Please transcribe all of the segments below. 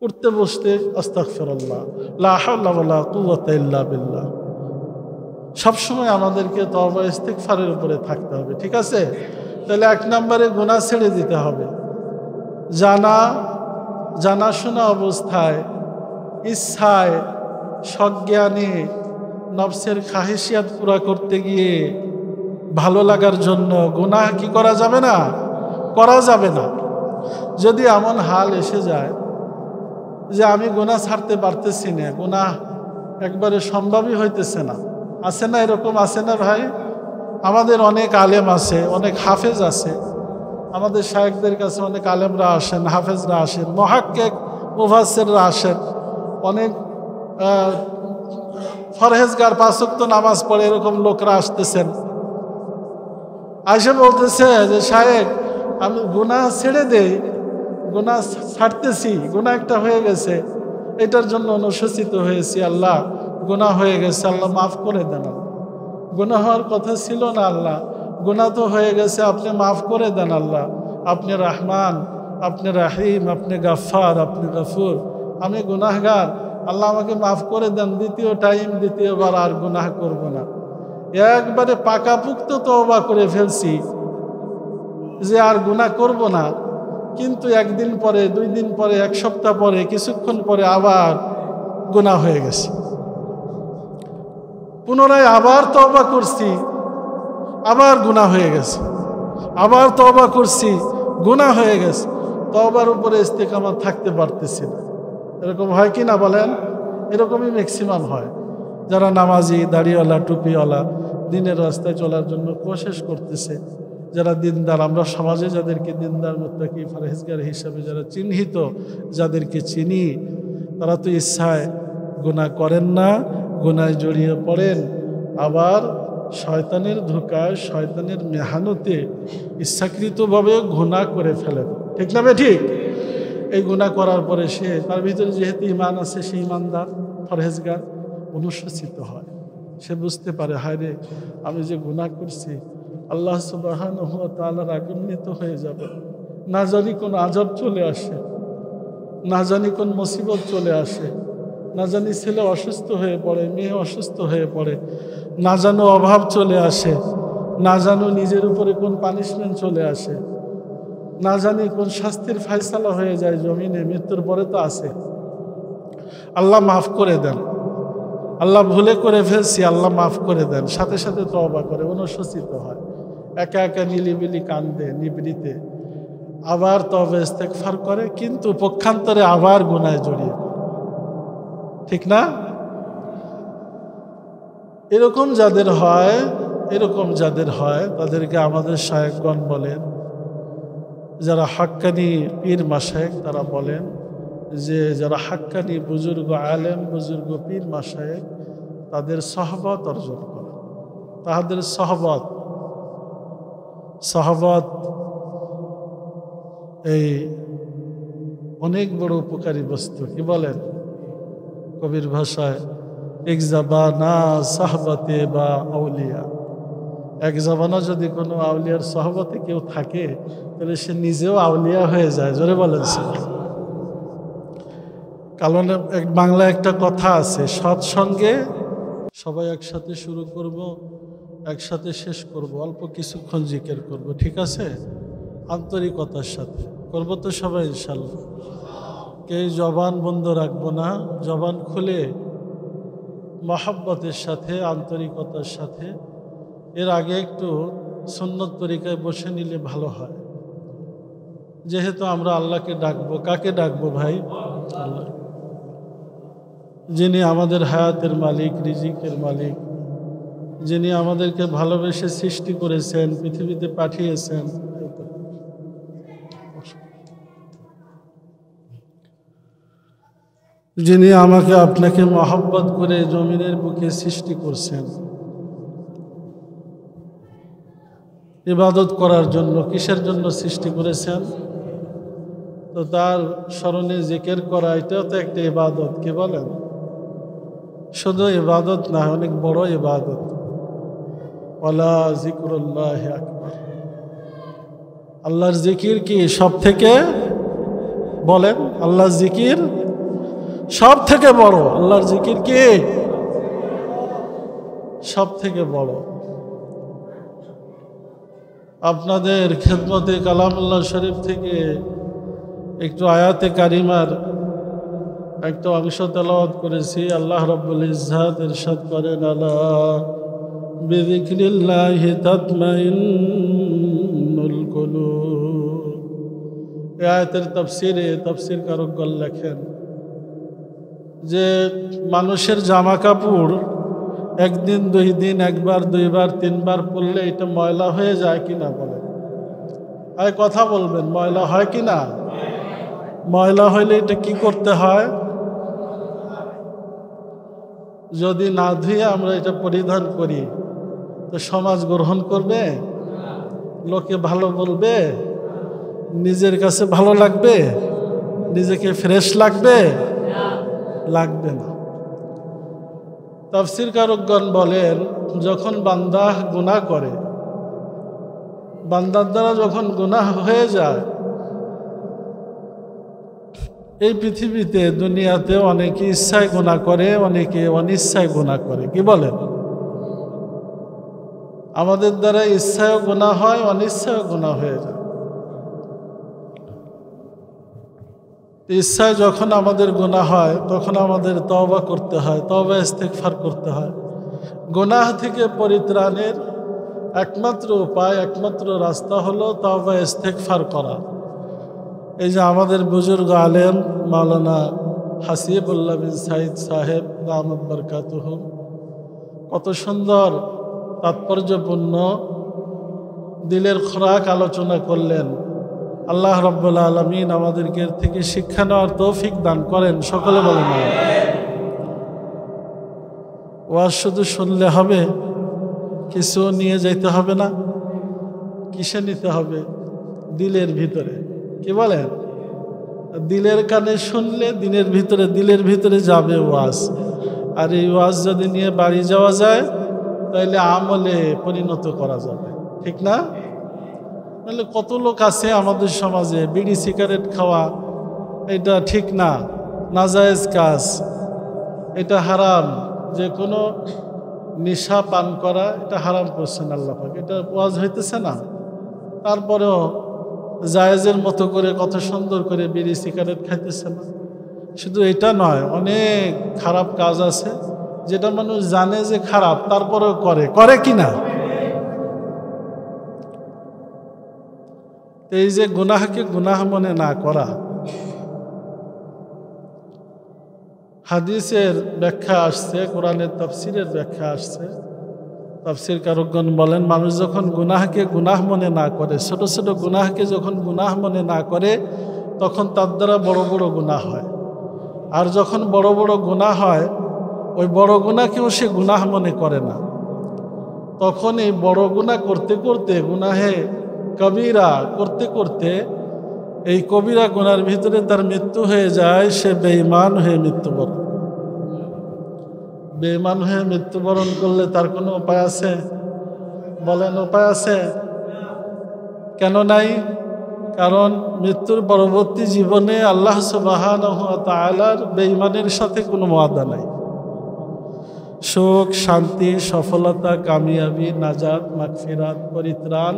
উঠতে বসতে আস্তাগফিরুল্লাহ, লা হাওলা ওয়ালা কুওয়াতা ইল্লা বিল্লাহ। সবসময় আমাদেরকে তওবা ইস্তিগফারের উপরে থাকতে হবে, ঠিক আছে? তাহলে 1 নম্বরে গুনাহ ছেড়ে দিতে হবে। জানাশোনা অবস্থায়, ইচ্ছায়, সজ্ঞানে নফসের খাহিশিয়াত পুরা করতে গিয়ে ভালো লাগার জন্য গুনাহ কি করা যাবে না? করা যাবে না। যদি এমন হাল এসে যায় যে আমি গুনাহ ছাড়তে পারতেছি না, গুনাহ একবারে সম্ভবই হইতেছে না, আছে না এরকম? আছে না ভাই? আমাদের অনেক আলেম আছে, অনেক হাফেজ আছে, আমাদের শায়েখদের কাছে অনেক আলেমরা আসেন, হাফেজরা আসেন, মুহাক্কিক মুফাসসিররা আসেন, অনেক ফরহেজগার 5 ওয়াক্ত নামাজ পড়ে এরকম লোকরা আসতেছেন, আইসে বলতেছে যে শায়েখ আমি গুনাহ ছেড়ে দেই, গুনাহ ছাড়তেছি, গুনাহ একটা হয়ে গেছে, এটার জন্য অনুশোচিত হয়েছি, আল্লাহ গুনাহ হয়ে গেছে, আল্লাহ মাফ করে দেন। গুনাহ হওয়ার কথা ছিল না আল্লাহ, গুনাহ তো হয়ে গেছে, আপনি মাফ করে দেন আল্লাহ, আপনি রহমান, আপনি রাহিম, আপনি গাফফার, আপনি গফুর, আমি গুনাহগার, আল্লাহ আমাকে মাফ করে দেন, দ্বিতীয়বার আর গুনাহ করব না। একবারে পাকাপুক্ত তওবা করে ফেলছি যে আর গুনাহ করব না, কিন্তু 1 দিন পরে, 2 দিন পরে, 1 সপ্তাহ পরে, কিছুক্ষণ পরে আবার গুনাহ হয়ে গেছে। পুনরায় আবার তওবা করছি, আবার গুনাহ হয়ে গেছে, আবার তওবা করছি, গুনাহ হয়ে গেছে, তওবার উপরে ইস্তেকামত থাকতে পারতেছি না। এরকম হয় কি না বলেন? এরকমই ম্যাক্সিমাম হয়। যারা নামাজি, দাড়িওয়ালা, টুপিওয়ালা, দিনের রাস্তায় চলার জন্য কোশিশ করতেছে, যারা দিনদার, আমরা সমাজে যাদেরকে দিনদার, মুত্তাকি, পরহেজগার হিসাবে যারা চিহ্নিত, যাদেরকে চিনি, তারা তো ইচ্ছায় গুনাহ করেন না, গুনায় জড়িয়ে পড়েন, আবার শয়তানের ধোঁকায়, শয়তানের মেহানতে ইচ্ছাকৃতভাবে গুনাহ করে ফেলেন, ঠিক না? ঠিক। এই গুনাহ করার পরে সে, তার ভিতরে যেহেতু ঈমান আছে, সে ঈমানদার, পরহেজগার, অনুশোচিত হয়। সে বুঝতে পারে, হায় রে, আমি যে গুনাহ করছি, আল্লাহ সুবহানাহু ওয়া তাআলা রাগান্বিত হয়ে যাবে, না জানি কোন আযাব চলে আসে, না জানি কোন মুসিবত চলে আসে, না জানি ছেলে অসুস্থ হয়ে পড়ে, মেয়ে অসুস্থ হয়ে পড়ে, না জানো অভাব চলে আসে, না জানো নিজের উপরে কোন পানিশমেন্ট চলে আসে, না জানি কোন শাস্তির ফায়সালা হয়ে যায় জমিনে, মৃত্যুর পরে তো আছে। আল্লাহ মাফ করে দেন, আল্লাহ ভুলে করে ফেলছি, আল্লাহ মাফ করে দেন, সাথে সাথে তওবা করে, অনুশোচিত হয়, একা একা নিলিবিলি কান্দে, নিবৃতে, আবার তওবা ইস্তেগফার করে, কিন্তু পক্ষান্তরে আবার গুনাহে জড়িয়ে, ঠিক না? এরকম যাদের হয় তাদেরকে আমাদের শায়েখগণ বলেন, যারা হাক্কানি পীর মাশায়েখ, তারা বলেন যে যারা হাক্কানি বুজুর্গ আলেম, বুজুর্গ পীর মাশায়েখ, তাদের সহবত অর্জন করে, তাদের সহবত এই অনেক বড় উপকারী বস্তু। কি বলেন কবির ভাষায়? এক জাবানা সাহবতে বা আউলিয়া, এক জামানা যদি কোনো আউলিয়ার সহবতে কেউ থাকে, তাহলে সে নিজেও আউলিয়া হয়ে যায়। জোরে বলেন। কারণ বাংলায় একটা কথা আছে, সৎসঙ্গে সবাই একসাথে শুরু করব, একসাথে শেষ করব, অল্প কিছুক্ষণ জিকির করব, ঠিক আছে? আন্তরিকতার সাথে করব তো সবাই ইনশাল্লাহ। কেউ জবান বন্ধ রাখবো না, জবান খুলে মহব্বতের সাথে, আন্তরিকতার সাথে। এর আগে একটু সুন্নত তরিকায় বসে নিলে ভালো হয়, যেহেতু আমরা আল্লাহকে ডাকবো। কাকে ডাকবো ভাই? আল্লাহ, যিনি আমাদের হায়াতের মালিক, রিজিকের মালিক, যিনি আমাদেরকে ভালোবেসে সৃষ্টি করেছেন, পৃথিবীতে পাঠিয়েছেন, যিনি আমাকে আপনাকে মহব্বত করে জমিনের বুকে সৃষ্টি করছেন ইবাদত করার জন্য। কিসের জন্য সৃষ্টি করেছেন? তো তার স্মরণে জিকির করা, এটাও তো একটা ইবাদত। কি বলেন? শুধু ইবাদত না, অনেক বড় ইবাদত। ওয়ালা যিকরুল্লাহ আকবার। আল্লাহর জিকির কি সব থেকে? বলেন, আল্লাহর জিকির সব থেকে বড় আল্লাহর জিকির কি সব থেকে বড়। আপনাদের খেদমতে কালামুল্লাহ শরীফ থেকে একটু আয়াতে কারিমার একটা অংশ তেলাওয়াত করেছি। আল্লাহ রাব্বুল ইজ্জাত ইরশাদ করেন, আলা বিযিকরিল্লাহি তাতমাইন্নুল কুলুব। এই আয়াতের তাফসীরকারকগণ লেখেন যে মানুষের জামা কাপড় একদিন দুই দিন একবার দুইবার তিনবার পরলে এটা ময়লা হয়ে যায় কিনা বলেন? আর কথা বলবেন, ময়লা হয় কিনা? ময়লা হইলে এটা কি করতে হয়? যদি না ধুয়ে আমরা এটা পরিধান করি তো সমাজ গ্রহণ করবে? লোকে ভালো বলবে? নিজের কাছে ভালো লাগবে? নিজেকে ফ্রেশ লাগবে? লাগবে না। তাফসীরকারকগণ বলেন, যখন বান্দা গুনাহ করে, বান্দার দ্বারা যখন গুনাহ হয়ে যায়, এই পৃথিবীতে দুনিয়াতে অনেকে ইচ্ছায় গুনাহ করে, অনেকে অনিচ্ছায় গুনাহ করে। কি বলেন? আমাদের দ্বারা ইচ্ছায়ও গুনাহ হয়, অনিচ্ছায়ও গুনাহ হয়ে যায়। ইচ্ছায় যখন আমাদের গুনাহ হয় তখন আমাদের তওবা করতে হয়, তওবা ইস্তেগফার করতে হয়। গুনাহ থেকে পরিত্রাণের একমাত্র উপায়, একমাত্র রাস্তা হলো তওবা ইস্তেগফার করা। এই যে আমাদের বুজুর্গ আলেম মাওলানা হাসিবুল্লাহ বিন সাইদ সাহেব দামাত বরকাতুহু কত সুন্দর তাৎপর্যপূর্ণ দিলের খোরাক আলোচনা করলেন। আল্লাহ রাব্বুল আলামিন আমাদেরকে এর থেকে শিক্ষা নেওয়ার তৌফিক দান করেন, সকলে বলেন আমিন। ওয়াজ শুধু শুনলে হবে? কিছু নিয়ে যাইতে হবে না? কিসে নিতে হবে? দিলের ভিতরে। কি বলেন? দিলের কানে শুনলে দিলের ভিতরে যাবে ওয়াজ। আর এই ওয়াজ যদি নিয়ে বাড়ি যাওয়া যায় তাহলে আমলে পরিণত করা যাবে, ঠিক না? তাহলে কত লোক আছে আমাদের সমাজে বিড়ি সিগারেট খাওয়া এটা ঠিক না, নাজায়েজ কাজ, এটা হারাম, যে কোনো নেশা পান করা এটা হারাম করছেন আল্লাহ পাক, এটা ওয়াজ হইতেছে না। তারপরেও জায়েজের মতো করে কত সুন্দর করে বিড়ি সিগারেট খাইতেছে না। শুধু এটা নয়, অনেক খারাপ কাজ আছে যেটা মানুষ জানে যে খারাপ, তারপরেও করে কি না? এই যে গুনাহকে গুনাহ মনে না করা, হাদিসের ব্যাখ্যা আসছে, কোরআনের তাফসীরের ব্যাখ্যা আসছে। তাফসীরকারকগণ বলেন, মানুষ যখন গুনাহকে গুনাহ মনে না করে, ছোট ছোট গুনাহকে যখন গুনাহ মনে না করে, তখন তার দ্বারা বড় বড় গুনাহ হয়। আর যখন বড় বড় গুনাহ হয়, ওই বড় গুনাহকেও সে গুনাহ মনে করে না। তখন এই বড় গুনাহ করতে করতে, গুনাহে কবিরা করতে করতে, এই কবিরা গুনার ভিতরে তার মৃত্যু হয়ে যায়। সে বেঈমান হয়ে মৃত্যুবরণ। বেঈমান হয়ে মৃত্যুবরণ করলে তার কোনো উপায় আছে? বলেন, উপায় আছে? কেন নাই? কারণ মৃত্যুর পরবর্তী জীবনে আল্লাহ সুবহানাহু ওয়া তাআলার বেঈমানের সাথে কোনো ওয়াদা নাই। সুখ, শান্তি, সফলতা, কামিয়াবি, নাজাত, মাগফিরাত, পরিত্রাণ,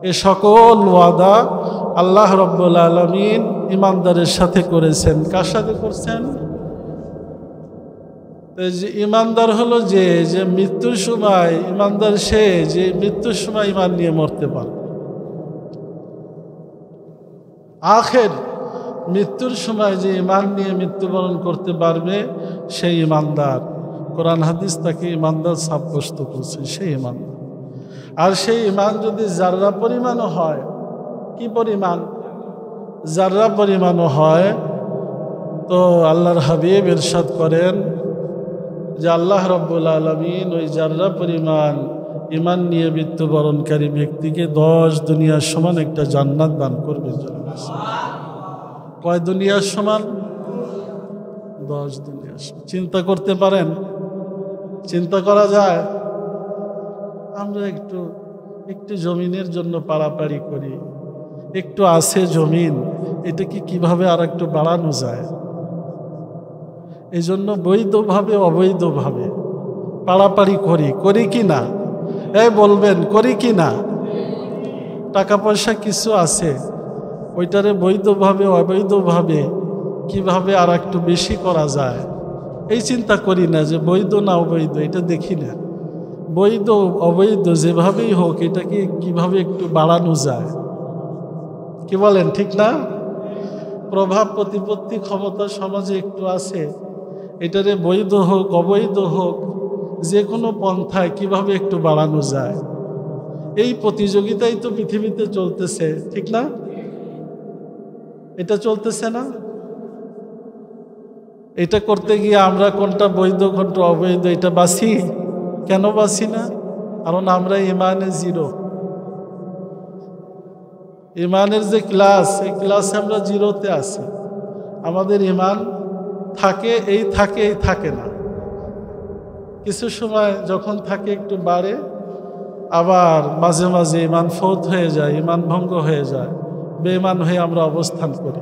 এ সকল ওয়াদা আল্লাহ রাব্বুল আলামিন ইমানদারের সাথে করেছেন। কার সাথে করছেন? যে ইমানদার হলো যে মৃত্যুর সময়, ইমানদার সে যে মৃত্যুর সময় ইমান নিয়ে মরতে পারে। আখের মৃত্যুর সময় যে ইমান নিয়ে মৃত্যুবরণ করতে পারবে সেই ইমানদার। কোরআন হাদিস তাকে ইমানদার সাব্যস্ত করছে, সেই ইমানদার। আর সেই ইমান যদি জাররা পরিমাণও হয়, কি পরিমাণ? জাররা পরিমাণও হয়, তো আল্লাহর হাবিব ইরশাদ করেন যে আল্লাহ রাব্বুল আলামিন ওই জাররা পরিমাণ ইমান নিয়ে মৃত্যুবরণকারী ব্যক্তিকে 10 দুনিয়ার সমান একটা জান্নাত দান করবে। কয় দুনিয়ার সমান? 10 দুনিয়ার সমান। চিন্তা করতে পারেন? চিন্তা করা যায়? আমরা একটু জমিনের জন্য পারাপারি করি, একটু আছে জমিন, এটাকে কিভাবে আর একটু বাড়ানো যায়? এই জন্য বৈধভাবে অবৈধভাবে পাড়াপাড়ি করি কি না? এই বলবেন করি কি না? টাকা পয়সা কিছু আছে, ওইটারে বৈধভাবে অবৈধভাবে কিভাবে আর একটু বেশি করা যায় এই চিন্তা করি না, যে বৈধ না অবৈধ এটা দেখি না। বৈধ অবৈধ যেভাবেই হোক এটাকে কিভাবে একটু বাড়ানো যায়, কি বলেন ঠিক না? প্রভাব প্রতিপত্তি ক্ষমতা সমাজে একটু আছে, এটারে বৈধ হোক অবৈধ হোক যে কোনো পন্থায় কিভাবে একটু বাড়ানো যায়, এই প্রতিযোগিতাই তো পৃথিবীতে চলতেছে, ঠিক না? এটা চলতেছে না? এটা করতে গিয়ে আমরা কোনটা বৈধ কোনটা অবৈধ এটা বাছি, কেন বাছি না? কারণ আমরা ইমানে জিরো। ইমানের যে ক্লাস, এই ক্লাসে আমরা জিরোতে আছি। আমাদের ইমান থাকে এই থাকে না। কিছু সময় যখন থাকে একটু বাড়ে, আবার মাঝে মাঝে ইমান ফৌত হয়ে যায়, ইমান ভঙ্গ হয়ে যায়, বেঈমান হয়ে আমরা অবস্থান করি।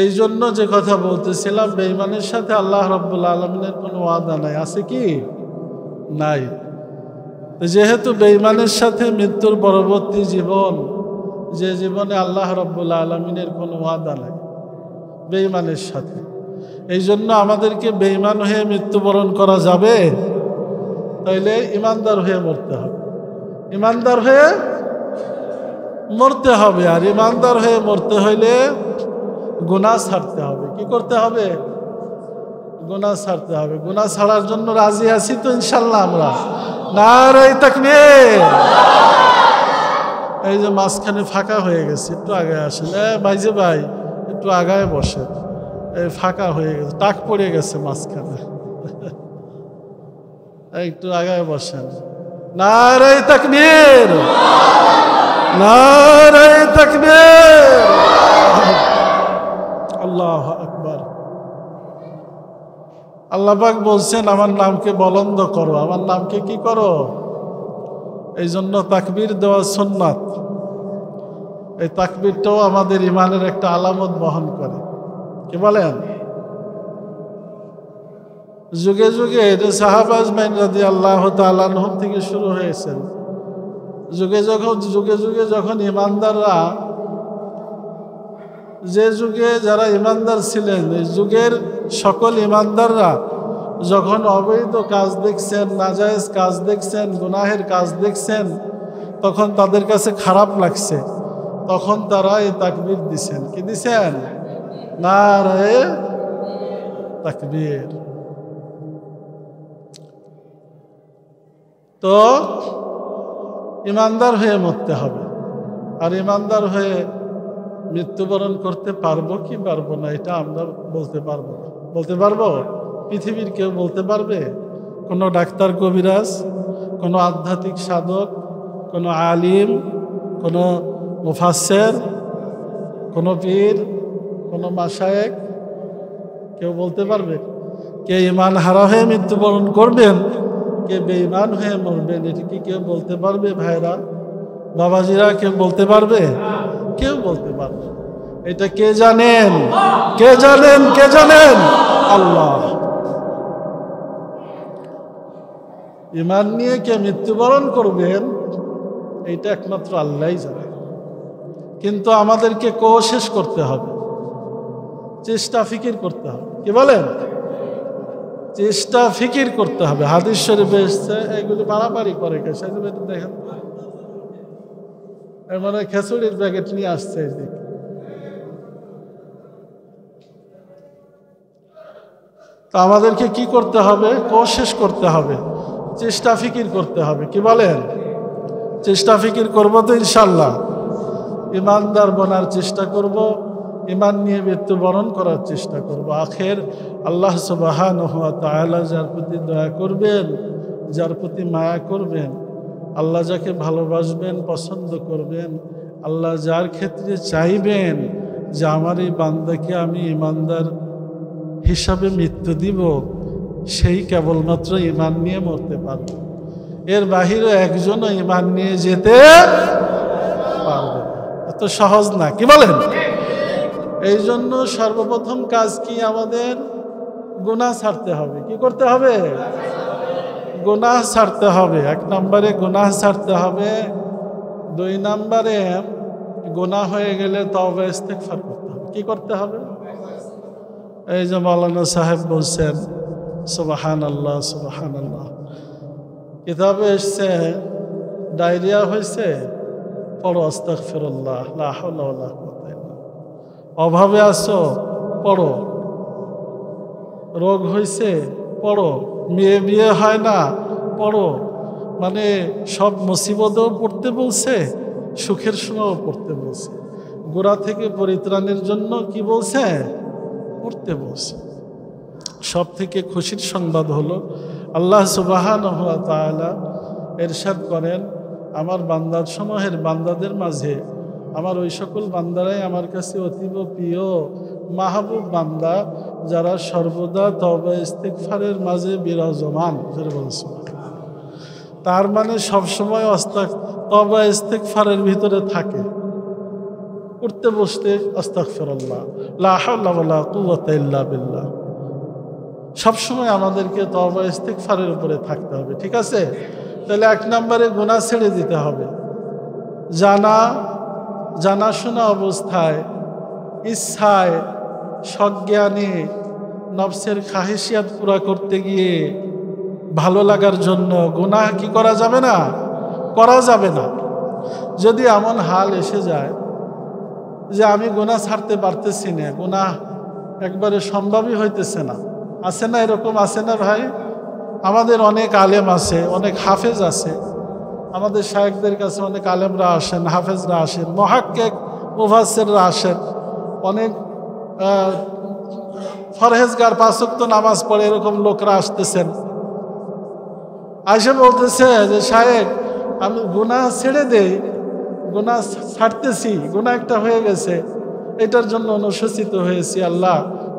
এই জন্য যে কথা বলতেছিলাম, বেঈমানের সাথে আল্লাহ রাব্বুল আলামিনের কোনো ওয়াদা নাই, আছে কি? নাই। যেহেতু বেঈমানের সাথে মৃত্যুর পরবর্তী জীবন, যে জীবনে আল্লাহ রাব্বুল আলামিনের কোনো ওয়াদা নাই বেঈমানের সাথে, এই জন্য আমাদেরকে বেঈমান হয়ে মৃত্যুবরণ করা যাবে? তাইলে ইমানদার হয়ে মরতে হবে, ইমানদার হয়ে মরতে হবে। আর ইমানদার হয়ে মরতে হইলে গুনাহ ছাড়তে হবে। কি করতে হবে? গুনাহ ছাড়তে হবে। গুনাহ ছাড়ার জন্য রাজি আছি তো ইনশাল্লাহ আমরা? নারে তাকবীর। এই যে মাঝখানে ফাঁকা হয়ে গেছে, একটু আগে আসেন। ভাইজে ভাই একটু আগায় বসে, এই ফাঁকা হয়ে গেছে, টাক পড়ে গেছে মাঝখানে, একটু আগায় বসেন। নারে তাকবীর, নারে তাকবীর, আল্লাহু আকবার। আল্লাহ পাক বলছেন আমার নামকে বলন্দ করো, আমার নামকে কি করো? এই জন্য তাকবীর দেওয়া সুন্নাত। এই তাকবীরটাও আমাদের ইমানের একটা আলামত বহন করে, কি বলেন? যুগে যুগে সাহাবা আজমাইন রাদিয়াল্লাহু তাআলা আনহুম থেকে শুরু হয়েছে। যুগে যুগে যখন ইমানদাররা, যে যুগে যারা ইমানদার ছিলেন, এই যুগের সকল ইমানদাররা যখন অবৈধ কাজ দেখছেন, নাজায়েজ কাজ দেখছেন, গুনাহের কাজ দেখছেন, তখন তাদের কাছে খারাপ লাগছে। তখন তারা এই তাকবীর দিছেন। কি দিছেন? নারে তাকবীর। তো ইমানদার হয়ে মরতে হবে। আর ইমানদার হয়ে মৃত্যুবরণ করতে পারবো কি পারবো না এটা আমরা বলতে পারবো না। বলতে পারবো? পৃথিবীর কেউ বলতে পারবে? কোনো ডাক্তার কবিরাজ, কোনো আধ্যাত্মিক সাধক, কোনো আলিম, কোনো মুফাসসির, কোনো পীর, কোনো মাশায়েখ, কেউ বলতে পারবে? কে ঈমান হারা হয়ে মৃত্যুবরণ করবেন, কে বেঈমান হয়ে মরবেন, এটা কি কেউ বলতে পারবে? ভাইরা, বাবাজিরা, কেউ বলতে পারবে? কেউ বলতে পারবে? এটা কে জানেন? কে জানেন? কে জানেন? আল্লাহ। ঈমান নিয়ে কে মৃত্যুবরণ করবেন এইটা একমাত্র আল্লাহই জানে। কিন্তু আমাদেরকে কোশিশ করতে হবে, চেষ্টা ফিকির করতে হবে। কি বলেন? চেষ্টা ফিকির করতে হবে। হাদিস শরীফে এসেছে, এগুলি বাড়াবাড়ি করে গেছে। দেখেন, এর মানে খেচুড়ির প্যাকেট নিয়ে আসছে এদিকে। তো আমাদেরকে কি করতে হবে? কোশিশ করতে হবে, চেষ্টা ফিকির করতে হবে। কি বলেন? চেষ্টা ফিকির করবো তো ইনশাল্লাহ। ইমানদার বনার চেষ্টা করব, ইমান নিয়ে মৃত্যুবরণ করার চেষ্টা করব। আখের আল্লাহ সুবহানাহু ওয়া তাআলা যার প্রতি দয়া করবেন, যার প্রতি মায়া করবেন, আল্লাহ যাকে ভালোবাসবেন, পছন্দ করবেন, আল্লাহ যার ক্ষেত্রে চাইবেন যে আমার এই বান্দাকে আমি ইমানদার হিসাবে মৃত্যু দিব, সেই কেবলমাত্র ইমান নিয়ে মরতে পারবে। এর বাহিরে একজনও ইমান নিয়ে যেতে পারবে না। এত সহজ না। কি বলেন? এই জন্য সর্বপ্রথম কাজ কি? আমাদের গুনাহ ছাড়তে হবে। কি করতে হবে? গুনাহ ছাড়তে হবে। 1 নম্বরে গুনাহ ছাড়তে হবে। 2 নম্বরে গুনাহ হয়ে গেলে তওবা ইস্তেগফার করতে হবে। কি করতে হবে? এই যে মাওলানা সাহেব বলছেন সুবহানাল্লাহ সুবহানাল্লাহ। কিতাবে এসছে ডায়রিয়া হয়েছে, পড়ো আস্তাগফিরুল্লাহ লা হাওলা ওয়ালা কুওয়াতা ইল্লা বিল্লাহ। অভাবে আছো, পড়ো। রোগ হয়েছে, পড়ো। বিয়ে হয় না, পড়ো। মানে সব মুসিবতেও পড়তে বলছে, সুখের সময়ও পড়তে বলছে। গোড়া থেকে পরিত্রাণের জন্য কি বলছে? পড়তে বলছে। সব থেকে খুশির সংবাদ হলো আল্লাহ সুবহানাহু ওয়া তাআলা ইরশাদ করেন, আমার বান্দার সমূহের বান্দাদের মাঝে আমার ওই সকল বান্দারাই আমার কাছে অতীব প্রিয় মাহবুব বান্দা, যারা সর্বদা তওবা ইস্তিগফারের মাঝে বিরাজমান। তার মানে সবসময় তওবা ইস্তিগফারের ভিতরে থাকে। উঠতে বসতে আস্তাগফিরুল্লাহ লা হাওলা ওয়ালা কুওয়াতা ইল্লা বিল্লাহ। সবসময় আমাদেরকে তওবা ইস্তিগফারের উপরে থাকতে হবে। ঠিক আছে? তাহলে 1 নম্বরে গুনাহ ছেড়ে দিতে হবে। জানাশোনা অবস্থায়, ইচ্ছায়, সজ্ঞানে নফসের খাহিসিয়াত পুরা করতে গিয়ে ভালো লাগার জন্য গুনাহ কি করা যাবে না? করা যাবে না। যদি এমন হাল এসে যায় যে আমি গুনাহ ছাড়তে পারতেছি না, গুনাহ একবারে সম্ভবই হইতেছে না, আছে না? এরকম আছে না ভাই? আমাদের অনেক আলেম আছে, অনেক হাফেজ আছে। আমাদের শায়েখদের কাছে অনেক আলেমরা আসেন, হাফেজরা আসেন, মুহাক্কিক মুফাসসিররা আসেন, অনেক ফরহেজগার 5 ওয়াক্ত নামাজ পড়ে এরকম লোকরা আসতেছেন। আইসা বলতেছে যে শায়েখ আমি গুনাহ ছেড়ে দেই, গুনাহ ছাড়তেছি, গুনাহ একটা হয়ে গেছে, এটার জন্য অনুশোচিত হয়েছি, আল্লাহ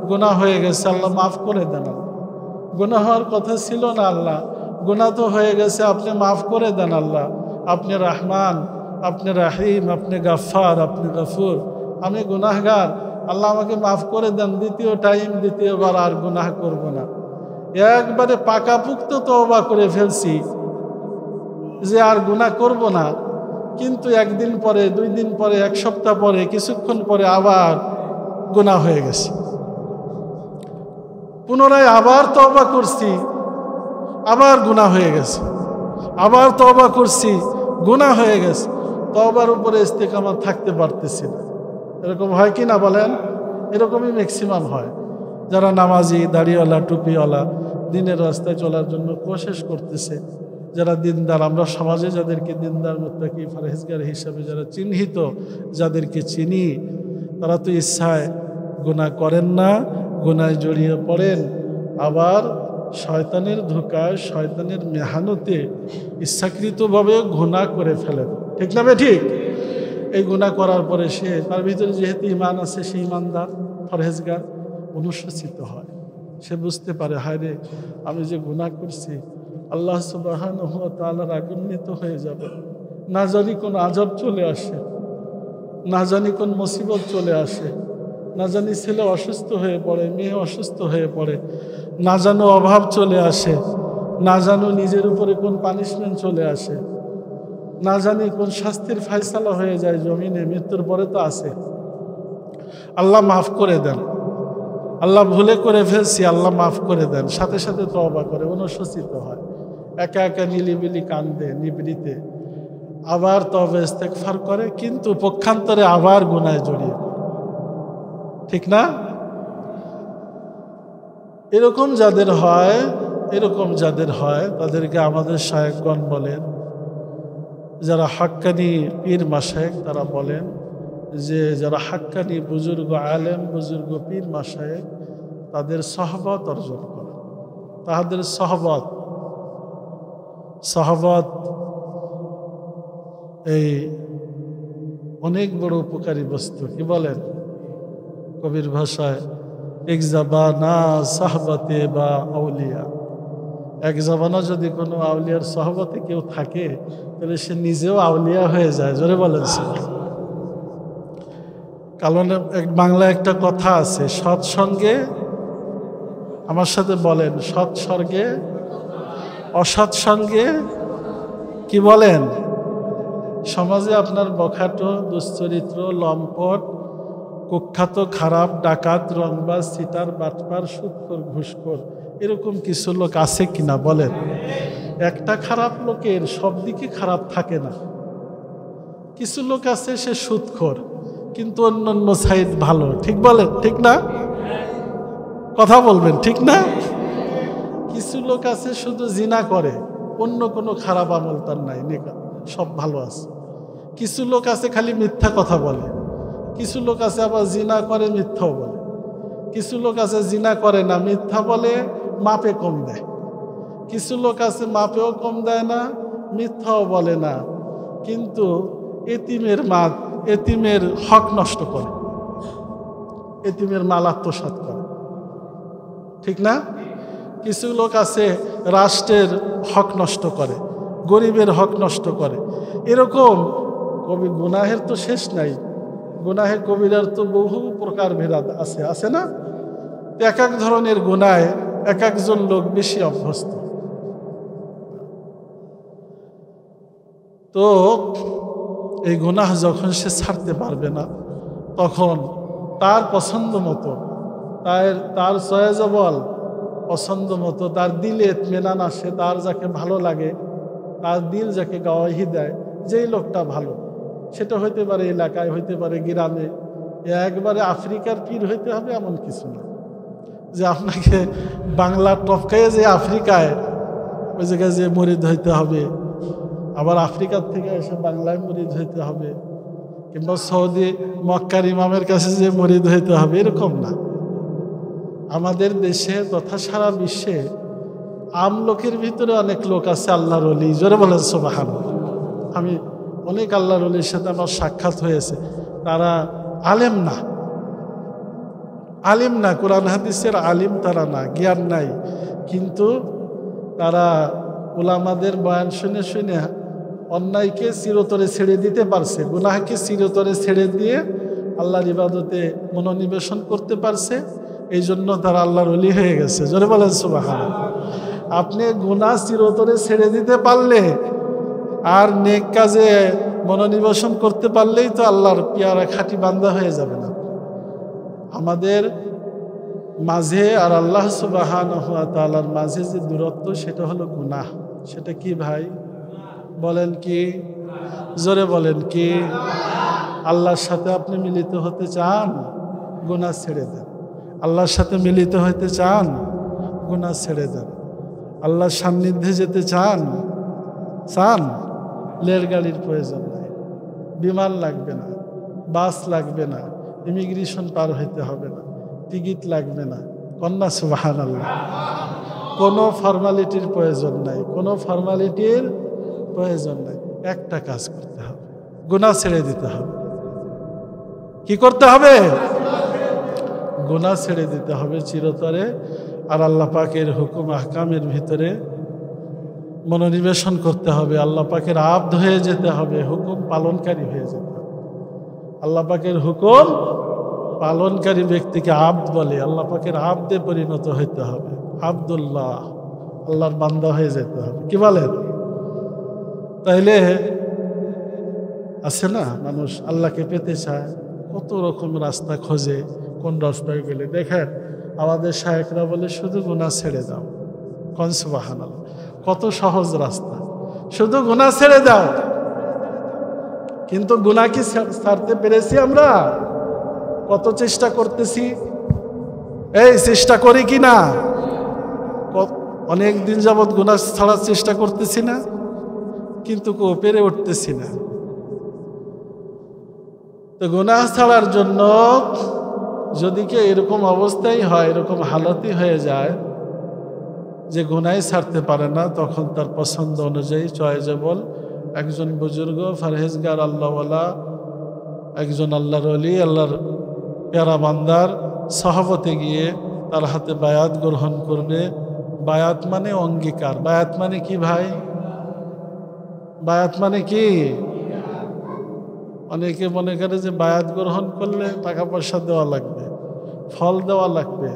গুনাহ হয়ে গেছে, আল্লাহ মাফ করে দেন। গুনাহ হওয়ার কথা ছিল না আল্লাহ, গুনাহ তো হয়ে গেছে, আপনি মাফ করে দেন আল্লাহ। আপনি রহমান, আপনি রাহিম, আপনি গাফফার, আপনি গফুর। আমি গুনাহগার, আল্লাহ আমাকে মাফ করে দেন। দ্বিতীয়বার আর গুনাহ করব না। একবারে পাকাপুক্ত তওবা করে ফেলছি যে আর গুনাহ করব না। কিন্তু 1 দিন পরে, 2 দিন পরে, 1 সপ্তাহ পরে, কিছুক্ষণ পরে আবার গুনাহ হয়ে গেছে। পুনরায় আবার তওবা করছি, আবার গুনাহ হয়ে গেছে। আবার তওবা করছি, গুনাহ হয়ে গেছে। তওবার উপরে ইস্তেকামত থাকতে পারতেছি না। এরকম হয় কি না বলেন? এরকমই ম্যাক্সিমাম হয়। যারা নামাজি, দাড়িওয়ালা, টুপিওয়ালা, দিনের রাস্তায় চলার জন্য কোশিশ করতেছে, যারা দিনদার, আমরা সমাজে যাদেরকে দিনদার, মুত্তাকি, পরহেজগার হিসাবে যারা চিহ্নিত, যাদেরকে চিনি, তারা তো ইচ্ছায় গুনাহ করেন না, গুনায় জড়িয়ে পড়েন। আবার শয়তানের ধোঁকায়, শয়তানের মেহানতে ইচ্ছাকৃতভাবে গুনাহ করে ফেলেন। ঠিক না বে ঠিক? এই গুনাহ করার পরে সে, তার ভিতরে যেহেতু ঈমান আছে, সে ঈমানদার, পরহেজগার, অনুশোচিত হয়। সে বুঝতে পারে, হায় রে, আমি যে গুনাহ করছি, আল্লাহ সুবহানাহু ওয়া তাআলা রাগান্বিত হয়ে যাবে। না জানি কোন আযাব চলে আসে, না জানি কোন মুসিবত চলে আসে, না জানি ছেলে অসুস্থ হয়ে পড়ে, মেয়ে অসুস্থ হয়ে পড়ে, না জানো অভাব চলে আসে, না জানো নিজের উপরে কোন পানিশমেন্ট চলে আসে, না জানি কোন শাস্তির ফায়সালা হয়ে যায় জমিনে, মৃত্যুর পরে তো আছে। আল্লাহ মাফ করে দেন, আল্লাহ ভুলে করে ফেলছি, আল্লাহ মাফ করে দেন। সাথে সাথে তওবা করে, অনুশোচিত হয়, একা একা নিলিবিলি কান্দে, নিবৃতে। আবার তওবা ইস্তেগফার করে, কিন্তু পক্ষান্তরে আবার গুনাহে জড়িয়ে। ঠিক না? এরকম যাদের হয় তাদেরকে আমাদের শায়েখগণ বলেন, যারা হাক্কানি পীর মাশায়েখ, তারা বলেন যে যারা হাক্কানি বুজুর্গ আলেম, বুজুর্গ পীর মাশায়েখ, তাদের সহবত অর্জন করে। তাদের সহবত এই অনেক বড় উপকারী বস্তু। কি বলেন কবির ভাষায়? এক জাবানা সাহবতে বা আউলিয়া। এক জাবানা যদি কোনো আউলিয়ার সহবতে কেউ থাকে, তাহলে সে নিজেও আউলিয়া হয়ে যায়। জোরে বলেন। কারণ এক বাংলায় একটা কথা আছে, সৎসঙ্গে, আমার সাথে বলেন, সৎসর্গে অসৎসঙ্গে কি বলেন? সমাজে আপনার বখাটো, দুশ্চরিত্র, লম্পট, কুখ্যাত, খারাপ, ডাকাত, রংবাজ, সিটার, বাটপার, সুদখোর, ঘুষখোর, এরকম কিছু লোক আছে কিনা বলেন? একটা খারাপ লোকের সব দিকে খারাপ থাকে না। কিছু লোক আছে সে সুদখোর, কিন্তু অন্য সাইড ভালো। ঠিক বলেন, ঠিক না? কথা বলবেন, ঠিক না? কিছু লোক আছে শুধু জিনা করে, অন্য কোনো খারাপ আমল তার নাই, সব ভালো আছে। কিছু লোক আছে খালি মিথ্যা কথা বলে, কিছু লোক আছে আবার জিনা করে মিথ্যাও বলে, কিছু লোক আছে জিনা করে না, মিথ্যা বলে, মাপে কম দেয়। কিছু লোক আছে মাপেও কম দেয় না, মিথ্যাও বলে না, কিন্তু এতিমের হক নষ্ট করে, এতিমের মাল আত্মসাৎ করে। ঠিক না? কিছু লোক আছে রাষ্ট্রের হক নষ্ট করে, গরিবের হক নষ্ট করে। এরকম গুনাহের তো শেষ নাই। গুনাহে কবিরার তো বহু প্রকার ভেদাত আছে না? এক এক ধরনের গুনাহে এক একজন লোক বেশি অভ্যস্ত। তো এই গুনাহ যখন সে ছাড়তে পারবে না, তখন তার পছন্দ মতো, তার সয়েজবল পছন্দ মতো, তার দিলে ইতমিনান আসে, তার যাকে ভালো লাগে, তার দিল যাকে গাওয়াহি দেয়, যেই লোকটা ভালো, সেটা হইতে পারে এলাকায়, হইতে পারে গ্রামে। একবারে আফ্রিকার পীর হইতে হবে এমন কিছু না, যে আপনাকে বাংলা টপকায় যে আফ্রিকায় ওই জায়গায় যে মুরিদ হইতে হবে, আবার আফ্রিকার থেকে এসে বাংলায় মুরিদ হইতে হবে, কিংবা সৌদি মক্কার ইমামের কাছে যে মুরিদ হইতে হবে, এরকম না। আমাদের দেশে তথা সারা বিশ্বে আম লোকের ভিতরে অনেক লোক আছে আল্লাহর ওলি। জোরে বলেন সুবহানাল্লাহ। আমি অনেক আল্লাহর ওলির সাথে আমার সাক্ষাৎ হয়েছে। তারা আলেম না, কোরআন হাদিসের আলিম তারা না, জ্ঞান নাই, কিন্তু তারা উলামাদের বয়ান শুনে শুনে অন্যায়কে চিরতরে ছেড়ে দিতে পারছে, গুনাহকে চিরতরে ছেড়ে দিয়ে আল্লাহর ইবাদতে মনোনিবেশন করতে পারছে। এই জন্য তারা আল্লাহর ওলি হয়ে গেছে। জোরে বলেন সুবহানাল্লাহ। আপনি গুনাহ চিরতরে ছেড়ে দিতে পারলে আর নেক কাজে মনোনিবেশন করতে পারলেই তো আল্লাহর পিয়ারা খাঁটি বান্দা হয়ে যাবে না। আমাদের মাঝে আর আল্লাহ সুবহানাহু ওয়া তাআলার মাঝে যে দূরত্ব, সেটা হলো গুনাহ। সেটা কি ভাই বলেন? কি জোরে বলেন? কি আল্লাহর সাথে আপনি মিলিত হতে চান? গুনাহ ছেড়ে দেন। আল্লাহর সাথে মিলিত হতে চান? গুনাহ ছেড়ে দেন। আল্লাহর সান্নিধ্যে যেতে চান? রেল গাড়ির প্রয়োজন নাই, বিমান লাগবে না, বাস লাগবে না, ইমিগ্রেশন পার হইতে হবে না, টিকিট লাগবে না। কন্যা সুবহানাল্লাহ। কোনো ফর্মালিটির প্রয়োজন নাই, কোনো ফর্মালিটির প্রয়োজন নাই। একটা কাজ করতে হবে, গুনাহ ছেড়ে দিতে হবে। কি করতে হবে? গুনাহ ছেড়ে দিতে হবে চিরতরে, আর আল্লাহ পাকের হুকুম আহকামের ভিতরে মনোনিবেশন করতে হবে। আল্লাহ পাকের আব্দ হয়ে যেতে হবে, হুকুম পালনকারী হয়ে যেতে হবে। আল্লাহ পাকের হুকুম পালনকারী ব্যক্তিকে আব্দ বলে। আল্লাহ পাকের আব্দে পরিণত হইতে হবে, আব্দুল্লাহ, আল্লাহর বান্দা হয়ে যেতে হবে। কি বলেন? তাইলে আছে না, মানুষ আল্লাহকে পেতে চায়, কত রকম রাস্তা খোঁজে, কোন রাস্তায় গেলে। দেখেন আমাদের শায়েখরা বলে শুধু গুনাহ ছেড়ে দাও। কোন সুবহানাল্লাহ, কত সহজ রাস্তা, শুধু গুনাহ ছেড়ে দাও। কিন্তু গুনাহ কি ছাড়তে পেরেছি আমরা? কত চেষ্টা করতেছি, এই চেষ্টা করি কি না? অনেক দিন যাবৎ গুনাহ ছাড়ার চেষ্টা করতেছি না, কিন্তু পেরে উঠতেছি না। তো গুনাহ ছাড়ার জন্য যদি কেউ এরকম অবস্থাই হয়, এরকম হালতই হয়ে যায় যে গুনাহ ছাড়তে পারে না, তখন তার পছন্দ অনুযায়ী চয়েজেবল একজন বুজুর্গ ফরহেজগার আল্লাহওয়ালা, একজন আল্লাহর ওলি, আল্লাহর প্যারা বান্দার সহবতে গিয়ে তার হাতে বায়াত গ্রহণ করবে। বায়াত মানে অঙ্গীকার। বায়াত মানে কি ভাই? বায়াত মানে কি? অনেকে মনে করে যে বায়াত গ্রহণ করলে টাকা পয়সা দেওয়া লাগবে, ফল দেওয়া লাগবে,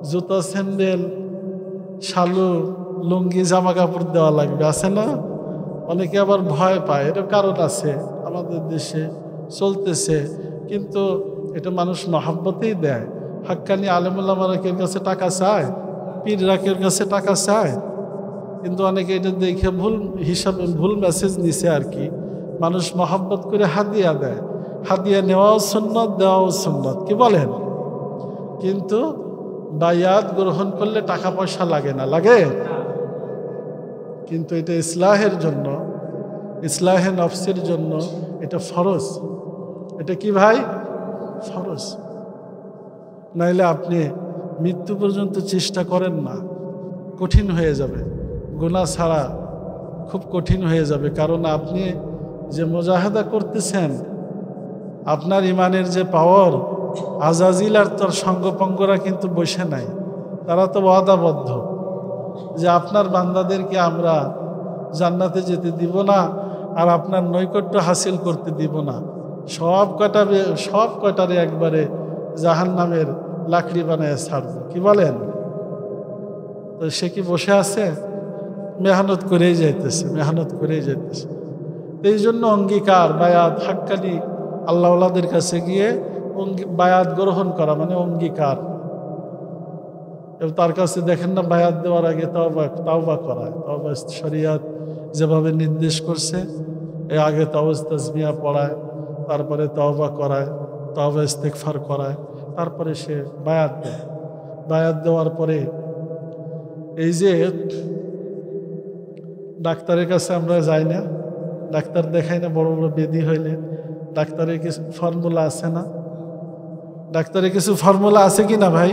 জুতা স্যান্ডেল শালু লুঙ্গি জামা কাপড় দেওয়া লাগবে, আছে না? অনেকে আবার ভয় পায়, এটা কারণ আছে আমাদের দেশে চলতেছে, কিন্তু এটা মানুষ মহাব্বতেই দেয়। হাক্কানি আলেমুল্লামার কাছে টাকা চায়, পীর রাকের কাছে টাকা চায়, কিন্তু অনেকে এটা দেখে ভুল হিসাবে ভুল মেসেজ নিছে আর কি। মানুষ মহাব্বত করে হাদিয়া দেয়, হাদিয়া নেওয়াও সুন্নত, দেওয়াও সুন্নত, কি বলেন? কিন্তু বায়াত গ্রহণ করলে টাকা পয়সা লাগে না, লাগে? কিন্তু এটা ইসলাহের জন্য, ইসলাহে নফসের জন্য এটা ফরজ। এটা কি ভাই? ফরজ। নাইলে আপনি মৃত্যু পর্যন্ত চেষ্টা করেন না, কঠিন হয়ে যাবে, গুনাহ ছাড়া খুব কঠিন হয়ে যাবে। কারণ আপনি যে মুজাহাদা করতেছেন, আপনার ইমানের যে পাওয়ার, আজাজিল আর তার সঙ্গপঙ্গরা কিন্তু বসে নাই, তারা তো ওয়াদাবদ্ধ যে আপনার বান্দাদেরকে আমরা জান্নাতে যেতে দিব না, আর আপনার নৈকট্য হাসিল করতে দিব না, সব কটারে একবারে জাহান্নামের লাকড়ি বানায় ছাড়ব, কি বলেন? তো সে কি বসে আছে? মেহনত করেই যাইতেছে, মেহনত করেই যাইতেছে। এই জন্য অঙ্গীকার, বায়াত, হাক্কানি আল্লাহওয়ালাদের কাছে গিয়ে বায়াত গ্রহণ করা মানে অঙ্গীকার। তার কাছে দেখেন না, বায়াত দেওয়ার আগে তাওবা করায়, তাওবা শরিয়াত যেভাবে নির্দেশ করছে, এর আগে তাওবা তাসমিয়া পড়ায়, তারপরে তাওবা করায়, তাওবা ইস্তেগফার করায়, তারপরে সে বায়াত দেয়। বায়াত দেওয়ার পরে এই যে ডাক্তারের কাছে আমরা যাই না, ডাক্তার দেখাই না, বড় বড় ব্যাধি হইলে ডাক্তারের কিছু ফর্মুলা আছে না? ডাক্তারের কিছু ফর্মুলা আছে কি না ভাই?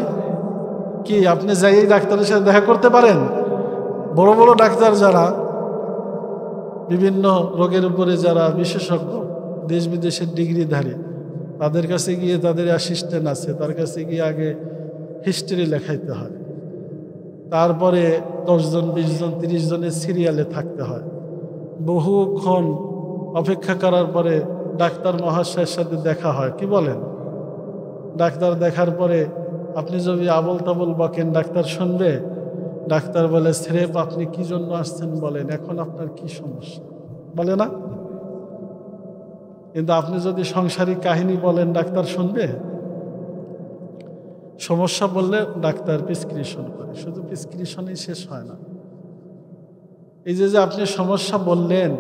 কি আপনি যাই ডাক্তারের সাথে দেখা করতে পারেন? বড় বড় ডাক্তার যারা বিভিন্ন রোগের উপরে যারা বিশেষজ্ঞ, দেশ বিদেশের ডিগ্রিধারী, তাদের কাছে গিয়ে তাদের অ্যাসিস্ট্যান্ট আছে, তার কাছে গিয়ে আগে হিস্ট্রি লেখাইতে হয়, তারপরে 10 জন 20 জন 30 জনের সিরিয়ালে থাকতে হয়, বহুক্ষণ অপেক্ষা করার পরে ডাক্তার মহাশয়ের সাথে দেখা হয়, কি বলেন? ডাক্তার দেখার পরে আপনি যদি আবল তাবল বকেন, ডাক্তার শুনবে? ডাক্তার বলে, স্রেফ আপনি কি জন্য আসছেন বলেন, এখন আপনার কি সমস্যা, বলে না? কিন্তু আপনি যদি সংসারিক কাহিনী বলেন, ডাক্তার শুনবে? সমস্যা বললে ডাক্তার প্রেসক্রিপশন করে, শুধু প্রেসক্রিপশনই শেষ হয় না। এই যে আপনি সমস্যা বললেন,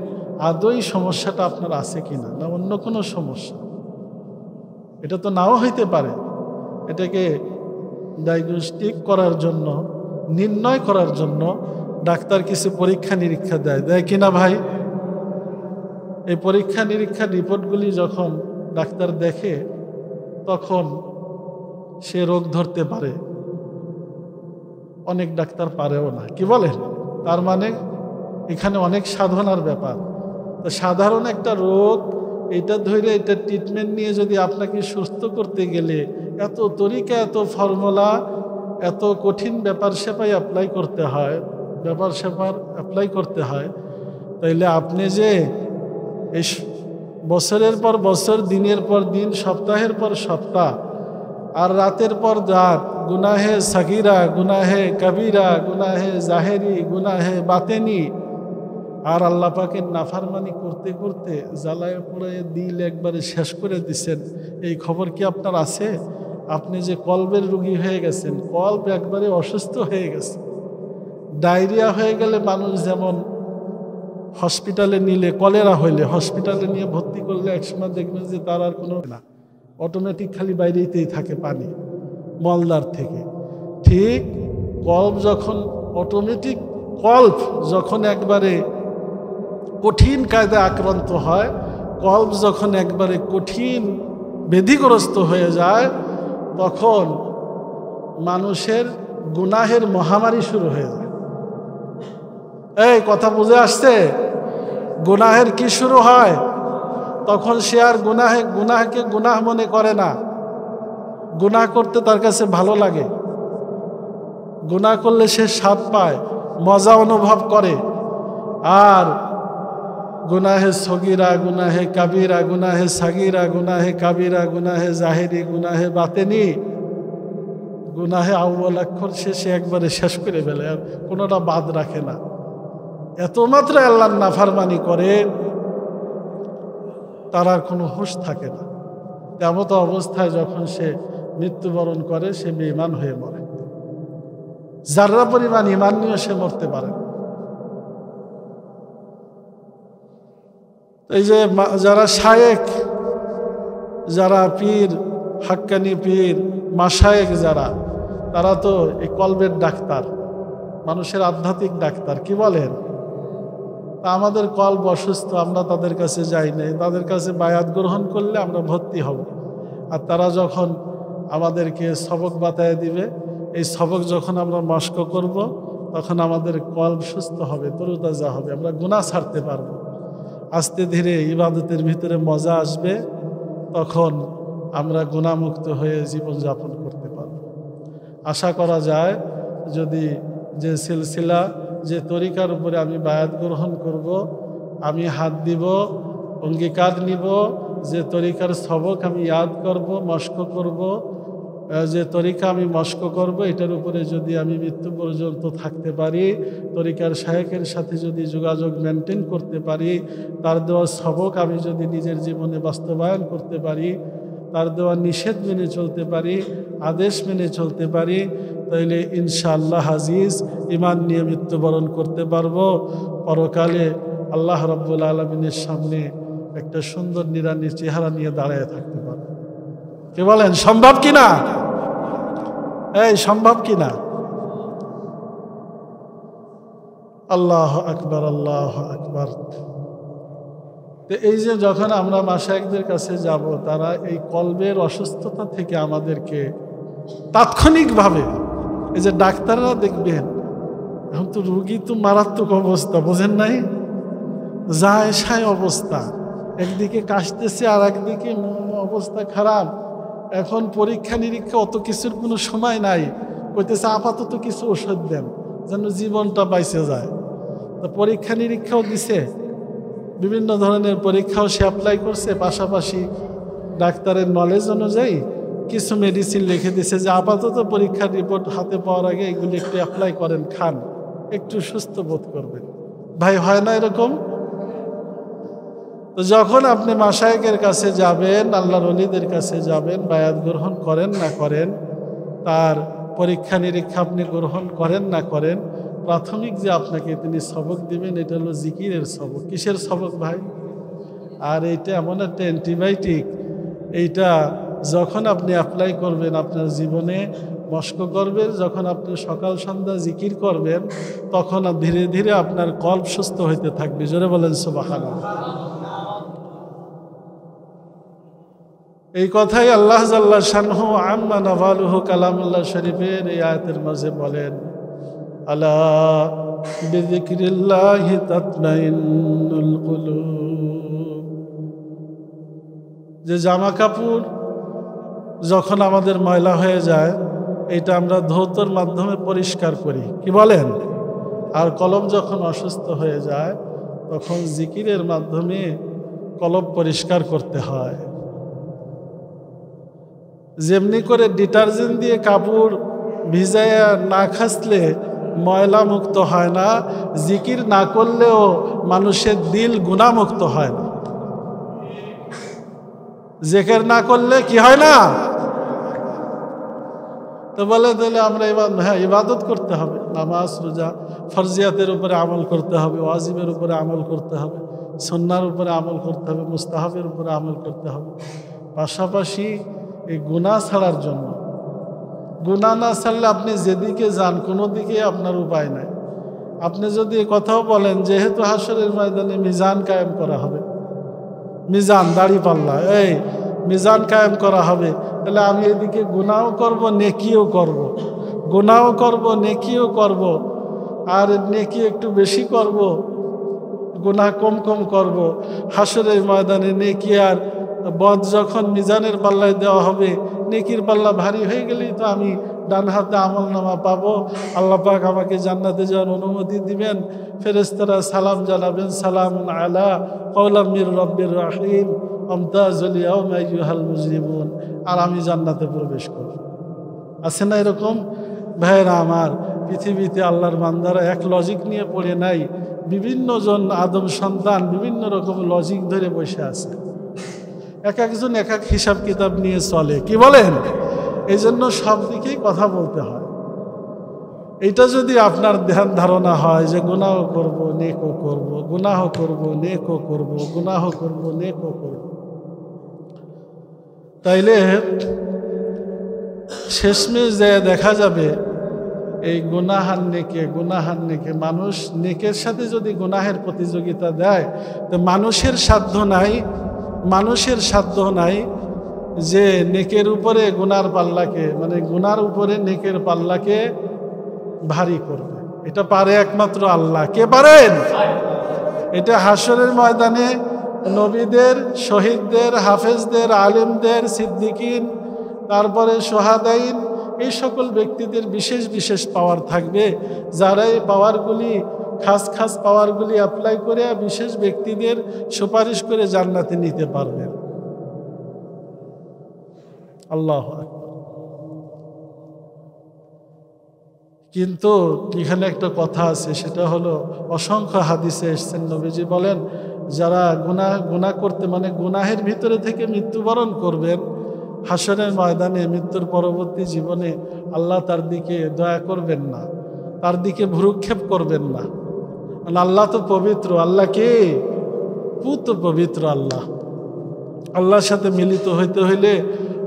আদৌ সমস্যাটা আপনার আছে কিনা, না অন্য কোনো সমস্যা? এটা তো নাও হইতে পারে। এটাকে ডায়াগনস্টিক করার জন্য, নির্ণয় করার জন্য ডাক্তার কিছু পরীক্ষা নিরীক্ষা দেয় কিনা ভাই? এই পরীক্ষা নিরীক্ষার রিপোর্টগুলি যখন ডাক্তার দেখে, তখন সে রোগ ধরতে পারে, অনেক ডাক্তার পারেও না, কি বলেন? তার মানে এখানে অনেক সাধনার ব্যাপার। তো সাধারণ একটা রোগ, এটা ধরে এটা ট্রিটমেন্ট নিয়ে যদি আপনাকে সুস্থ করতে গেলে এত তরিকা, এত ফর্মুলা, এত কঠিন ব্যাপার স্যাপার অ্যাপ্লাই করতে হয়, তাইলে আপনি যে এই বছরের পর বছর, দিনের পর দিন, সপ্তাহের পর সপ্তাহ, আর রাতের পর রাত গুনাহে সাগীরা, গুনাহে কবিরা, গুনাহে জাহেরি, গুনাহে বাতেনি, আর আল্লাহ পাকের নাফরমানি করতে করতে জ্বালায় পোড়ায় দিল একবারে শেষ করে দিচ্ছেন, এই খবর কি আপনার আছে? আপনি যে কলবের রোগী হয়ে গেছেন, কলব একবারে অসুস্থ হয়ে গেছে। ডায়রিয়া হয়ে গেলে মানুষ যেমন হসপিটালে নিলে, কলেরা হইলে হসপিটালে নিয়ে ভর্তি করলে একসময় দেখবেন যে তার আর কোনো না, অটোমেটিক খালি বাইরেতেই থাকে পানি মলদার থেকে। ঠিক কলব যখন অটোমেটিক, কলব যখন একবারে কঠিন কায়দায় আক্রান্ত হয়, কলব যখন একবারে কঠিন ব্যাধিগ্রস্ত হয়ে যায়, তখন মানুষের গুনাহের মহামারী শুরু হয়ে যায়। এই কথা বুঝে আসছে? গুনাহের কি শুরু হয়? তখন সে আর গুনাহকে গুনাহ মনে করে না, গুনাহ করতে তার কাছে ভালো লাগে, গুনাহ করলে সে স্বাদ পায়, মজা অনুভব করে। আর গুনাহে সগীরা, গুনাহে কাবিরা, গুনাহে সাগীরা, গুনাহে কাবিরা, গুনাহে জাহেরি, গুনাহে বাতেনি, গুনাহে আউয়াল অক্ষর শেষে একবারে শেষ করে ফেলে, আর কোনোটা বাদ রাখে না। এত মাত্রায় আল্লাহর নাফরমানি করে তার আর কোনো হুঁশ থাকে না। এমত অবস্থায় যখন সে মৃত্যুবরণ করে সে বেঈমান হয়ে মরে, যারা পরিমাণ ঈমান নিয়ে সে মরতে পারে। এই যে যারা শায়েখ, যারা পীর, হাক্কানি পীর, মাশায়েখ যারা, তারা তো এই কলবের ডাক্তার, মানুষের আধ্যাত্মিক ডাক্তার। কি বলেন? আমাদের কলব অসুস্থ, আমরা তাদের কাছে যাই নাই, তাদের কাছে বায়াত গ্রহণ করলে আমরা ভর্তি হব। আর তারা যখন আমাদেরকে সবক বাতায় দিবে, এই সবক যখন আমরা মস্ক করব, তখন আমাদের কলব সুস্থ হবে, তরুতাজা হবে, আমরা গুনাহ ছাড়তে পারব। আস্তে ধীরে ইবাদতের ভিতরে মজা আসবে, তখন আমরা গুনাহমুক্ত হয়ে জীবনযাপন করতে পারব। আশা করা যায় যদি যে সিলসিলা, যে তরিকার উপরে আমি বায়াত গ্রহণ করব, আমি হাত দিব, অঙ্গীকার নিব, যে তরিকার সবক আমি ইয়াদ করব, মস্ক করব, যে তরিকা আমি মস্ক করব, এটার উপরে যদি আমি মৃত্যু পর্যন্ত থাকতে পারি, তরিকার শায়েখের সাথে যদি যোগাযোগ মেনটেন করতে পারি, তার দেওয়া সবক আমি যদি নিজের জীবনে বাস্তবায়ন করতে পারি, তার দেওয়া নিষেধ মেনে চলতে পারি, আদেশ মেনে চলতে পারি, তাইলে ইনশাআল্লাহ আজিজ ঈমান নিয়ে মৃত্যুবরণ করতে পারবো। পরকালে আল্লাহ রাব্বুল আলামিনের সামনে একটা সুন্দর নিরানি চেহারা নিয়ে দাঁড়িয়ে থাকতে পারবো। কে বলেন সম্ভব কিনা? এই সম্ভব কিনা? আল্লাহ আকবার, আল্লাহ আকবার। তো এই যে যখন আমরা মাশায়েখদের কাছে যাব, তারা এই কলবের অসুস্থতা থেকে আমাদেরকে তাৎক্ষণিকভাবে, এই যে ডাক্তাররা দেখবেন, এখন তো রুগী তো মারাত্মক অবস্থা, বোঝেন নাই, যায় সায় অবস্থা, একদিকে কাশতেছে আর একদিকে অবস্থা খারাপ। এখন পরীক্ষা নিরীক্ষা অত কিছুর কোনো সময় নাই, কইতেছে আপাতত কিছু ওষুধ দেন যেন জীবনটা বাইচে যায়। তো পরীক্ষা নিরীক্ষাও দিছে, বিভিন্ন ধরনের পরীক্ষাও সে অ্যাপ্লাই করছে, পাশাপাশি ডাক্তারের নলেজ অনুযায়ী কিছু মেডিসিন লিখে দিছে যে আপাতত পরীক্ষার রিপোর্ট হাতে পাওয়ার আগে এগুলি একটু অ্যাপ্লাই করেন, খান, একটু সুস্থ বোধ করবেন। ভাই হয় না এরকম? তো যখন আপনি মাশায়েখের কাছে যাবেন, আল্লাহর ওলিদের কাছে যাবেন, বায়াত গ্রহণ করেন না করেন, তার পরীক্ষা নিরীক্ষা আপনি গ্রহণ করেন না করেন, প্রাথমিক যে আপনাকে তিনি সবক দিবেন, এটা হলো জিকিরের সবক। কিসের সবক ভাই? আর এইটা এমন একটা অ্যান্টিবায়োটিক, এইটা যখন আপনি অ্যাপ্লাই করবেন আপনার জীবনে, মস্ক করবেন, যখন আপনি সকাল সন্ধ্যা জিকির করবেন, তখন ধীরে ধীরে আপনার কলব সুস্থ হইতে থাকবে। জোরে বলেন সুবহানাল্লাহ। এই কথাই আল্লাহ জাল্লা শানহু আম্মা নাওয়ালুহু কালামুল্লাহ শরীফের এই আয়াতের মাঝে বলেন, আলা বিযিকরিল্লাহি তাতমাইন্নুল কুলুব। যে জামা কাপড় যখন আমাদের ময়লা হয়ে যায়, এটা আমরা ধৌতর মাধ্যমে পরিষ্কার করি, কি বলেন? আর কলব যখন অসুস্থ হয়ে যায়, তখন জিকিরের মাধ্যমে কলব পরিষ্কার করতে হয়। যেমনি করে ডিটারজেন্ট দিয়ে কাপড় ভিজাইয়া না খাসলে ময়লা মুক্ত হয় না, জিকির না করলেও মানুষের দিল গুনাহমুক্ত হয় না। জিকির না করলে কি হয় না? তো বলে তাহলে আমরা ইবাদত করতে হবে, নামাজ রোজা ফরজিয়াতের উপরে আমল করতে হবে, ওয়াজিবের উপরে আমল করতে হবে, সুন্নাহর উপরে আমল করতে হবে, মুস্তাহাবের উপরে আমল করতে হবে। পাশাপাশি এই গুনাহ ছাড়ার জন্য, গুনাহ না ছাড়লে আপনি যেদিকে যান কোনো দিকে আপনার উপায় নাই। আপনি যদি কথাও বলেন যেহেতু হাসরের ময়দানে মিজান কায়েম করা হবে, মিজান দাড়ি পাল্লা, এই মিজান কায়েম করা হবে, তাহলে আমি এদিকে গুনাহও করব, নেকিও করব, গুনাহও করব, নেকিও করব, আর নেকি একটু বেশি করব, গুনাহ কম কম করব। হাসরের ময়দানে নেকি আর বদ যখন মিজানের পাল্লায় দেওয়া হবে, নেকির পাল্লা ভারী হয়ে গেলেই তো আমি ডান হাতে আমলনামা পাবো, আল্লাহ পাক আমাকে জান্নাতে যাওয়ার অনুমতি দিবেন, ফেরেশতারা সালাম জানাবেন, সালামুন আলা কওলাম মির রাব্বির রহিম আমতাজুল ইয়াউমা আইয়ুহাল মুজরিমুন, আর আমি জান্নাতে প্রবেশ করব। আছে না এরকম? ভাইরা আমার, পৃথিবীতে আল্লাহর বান্দারা এক লজিক নিয়ে পড়ে নাই, বিভিন্ন জন আদম সন্তান বিভিন্ন রকম লজিক ধরে বসে আছে, এক একজন এক এক হিসাব কিতাব নিয়ে চলে। কি বলেন? এই জন্য সব দিকেই কথা বলতে হয়। এটা যদি আপনার ধ্যান ধারণা হয় যে গুনাহ করব নেকও করব, গুনাহ করব নেকও করব, গুনাহ করব নেকও করব, তাইলে শেষমেশ যায় দেখা যাবে এই গুনাহার নেকে মানুষ নেকের সাথে যদি গুনাহের প্রতিযোগিতা দেয়, তো মানুষের সাধ্য নাই যে নেকের উপরে গুনার পাল্লাকে, মানে গুনার উপরে নেকের পাল্লাকে ভারী করবে। এটা পারে একমাত্র আল্লাহ। কে পারেন? এটা হাসরের ময়দানে নবীদের, শহীদদের, হাফেজদের, আলেমদের, সিদ্দিকিন, তারপরে সোহাদাইন, এই সকল ব্যক্তিদের বিশেষ বিশেষ পাওয়ার থাকবে, যারা এই পাওয়ারগুলি খাস পাওয়ারগুলি অ্যাপ্লাই করে বিশেষ ব্যক্তিদের সুপারিশ করে জান্নাতে নিতে পারবেন। আল্লাহু আকবার। কিন্তু এখানে একটা কথা আছে, সেটা হলো অসংখ্য হাদিসে এসেছেন, নবীজি বলেন যারা গুনাহ করতে, মানে গুনাহের ভিতরে থেকে মৃত্যুবরণ করবেন, হাসরের ময়দানে মৃত্যুর পরবর্তী জীবনে আল্লাহ তার দিকে দয়া করবেন না, তার দিকে ভ্রুক্ষেপ করবেন না। আল্লাহ তো পবিত্র। আল্লাহ কে? পুত পবিত্র আল্লাহ। আল্লাহর সাথে মিলিত হইতে হইলে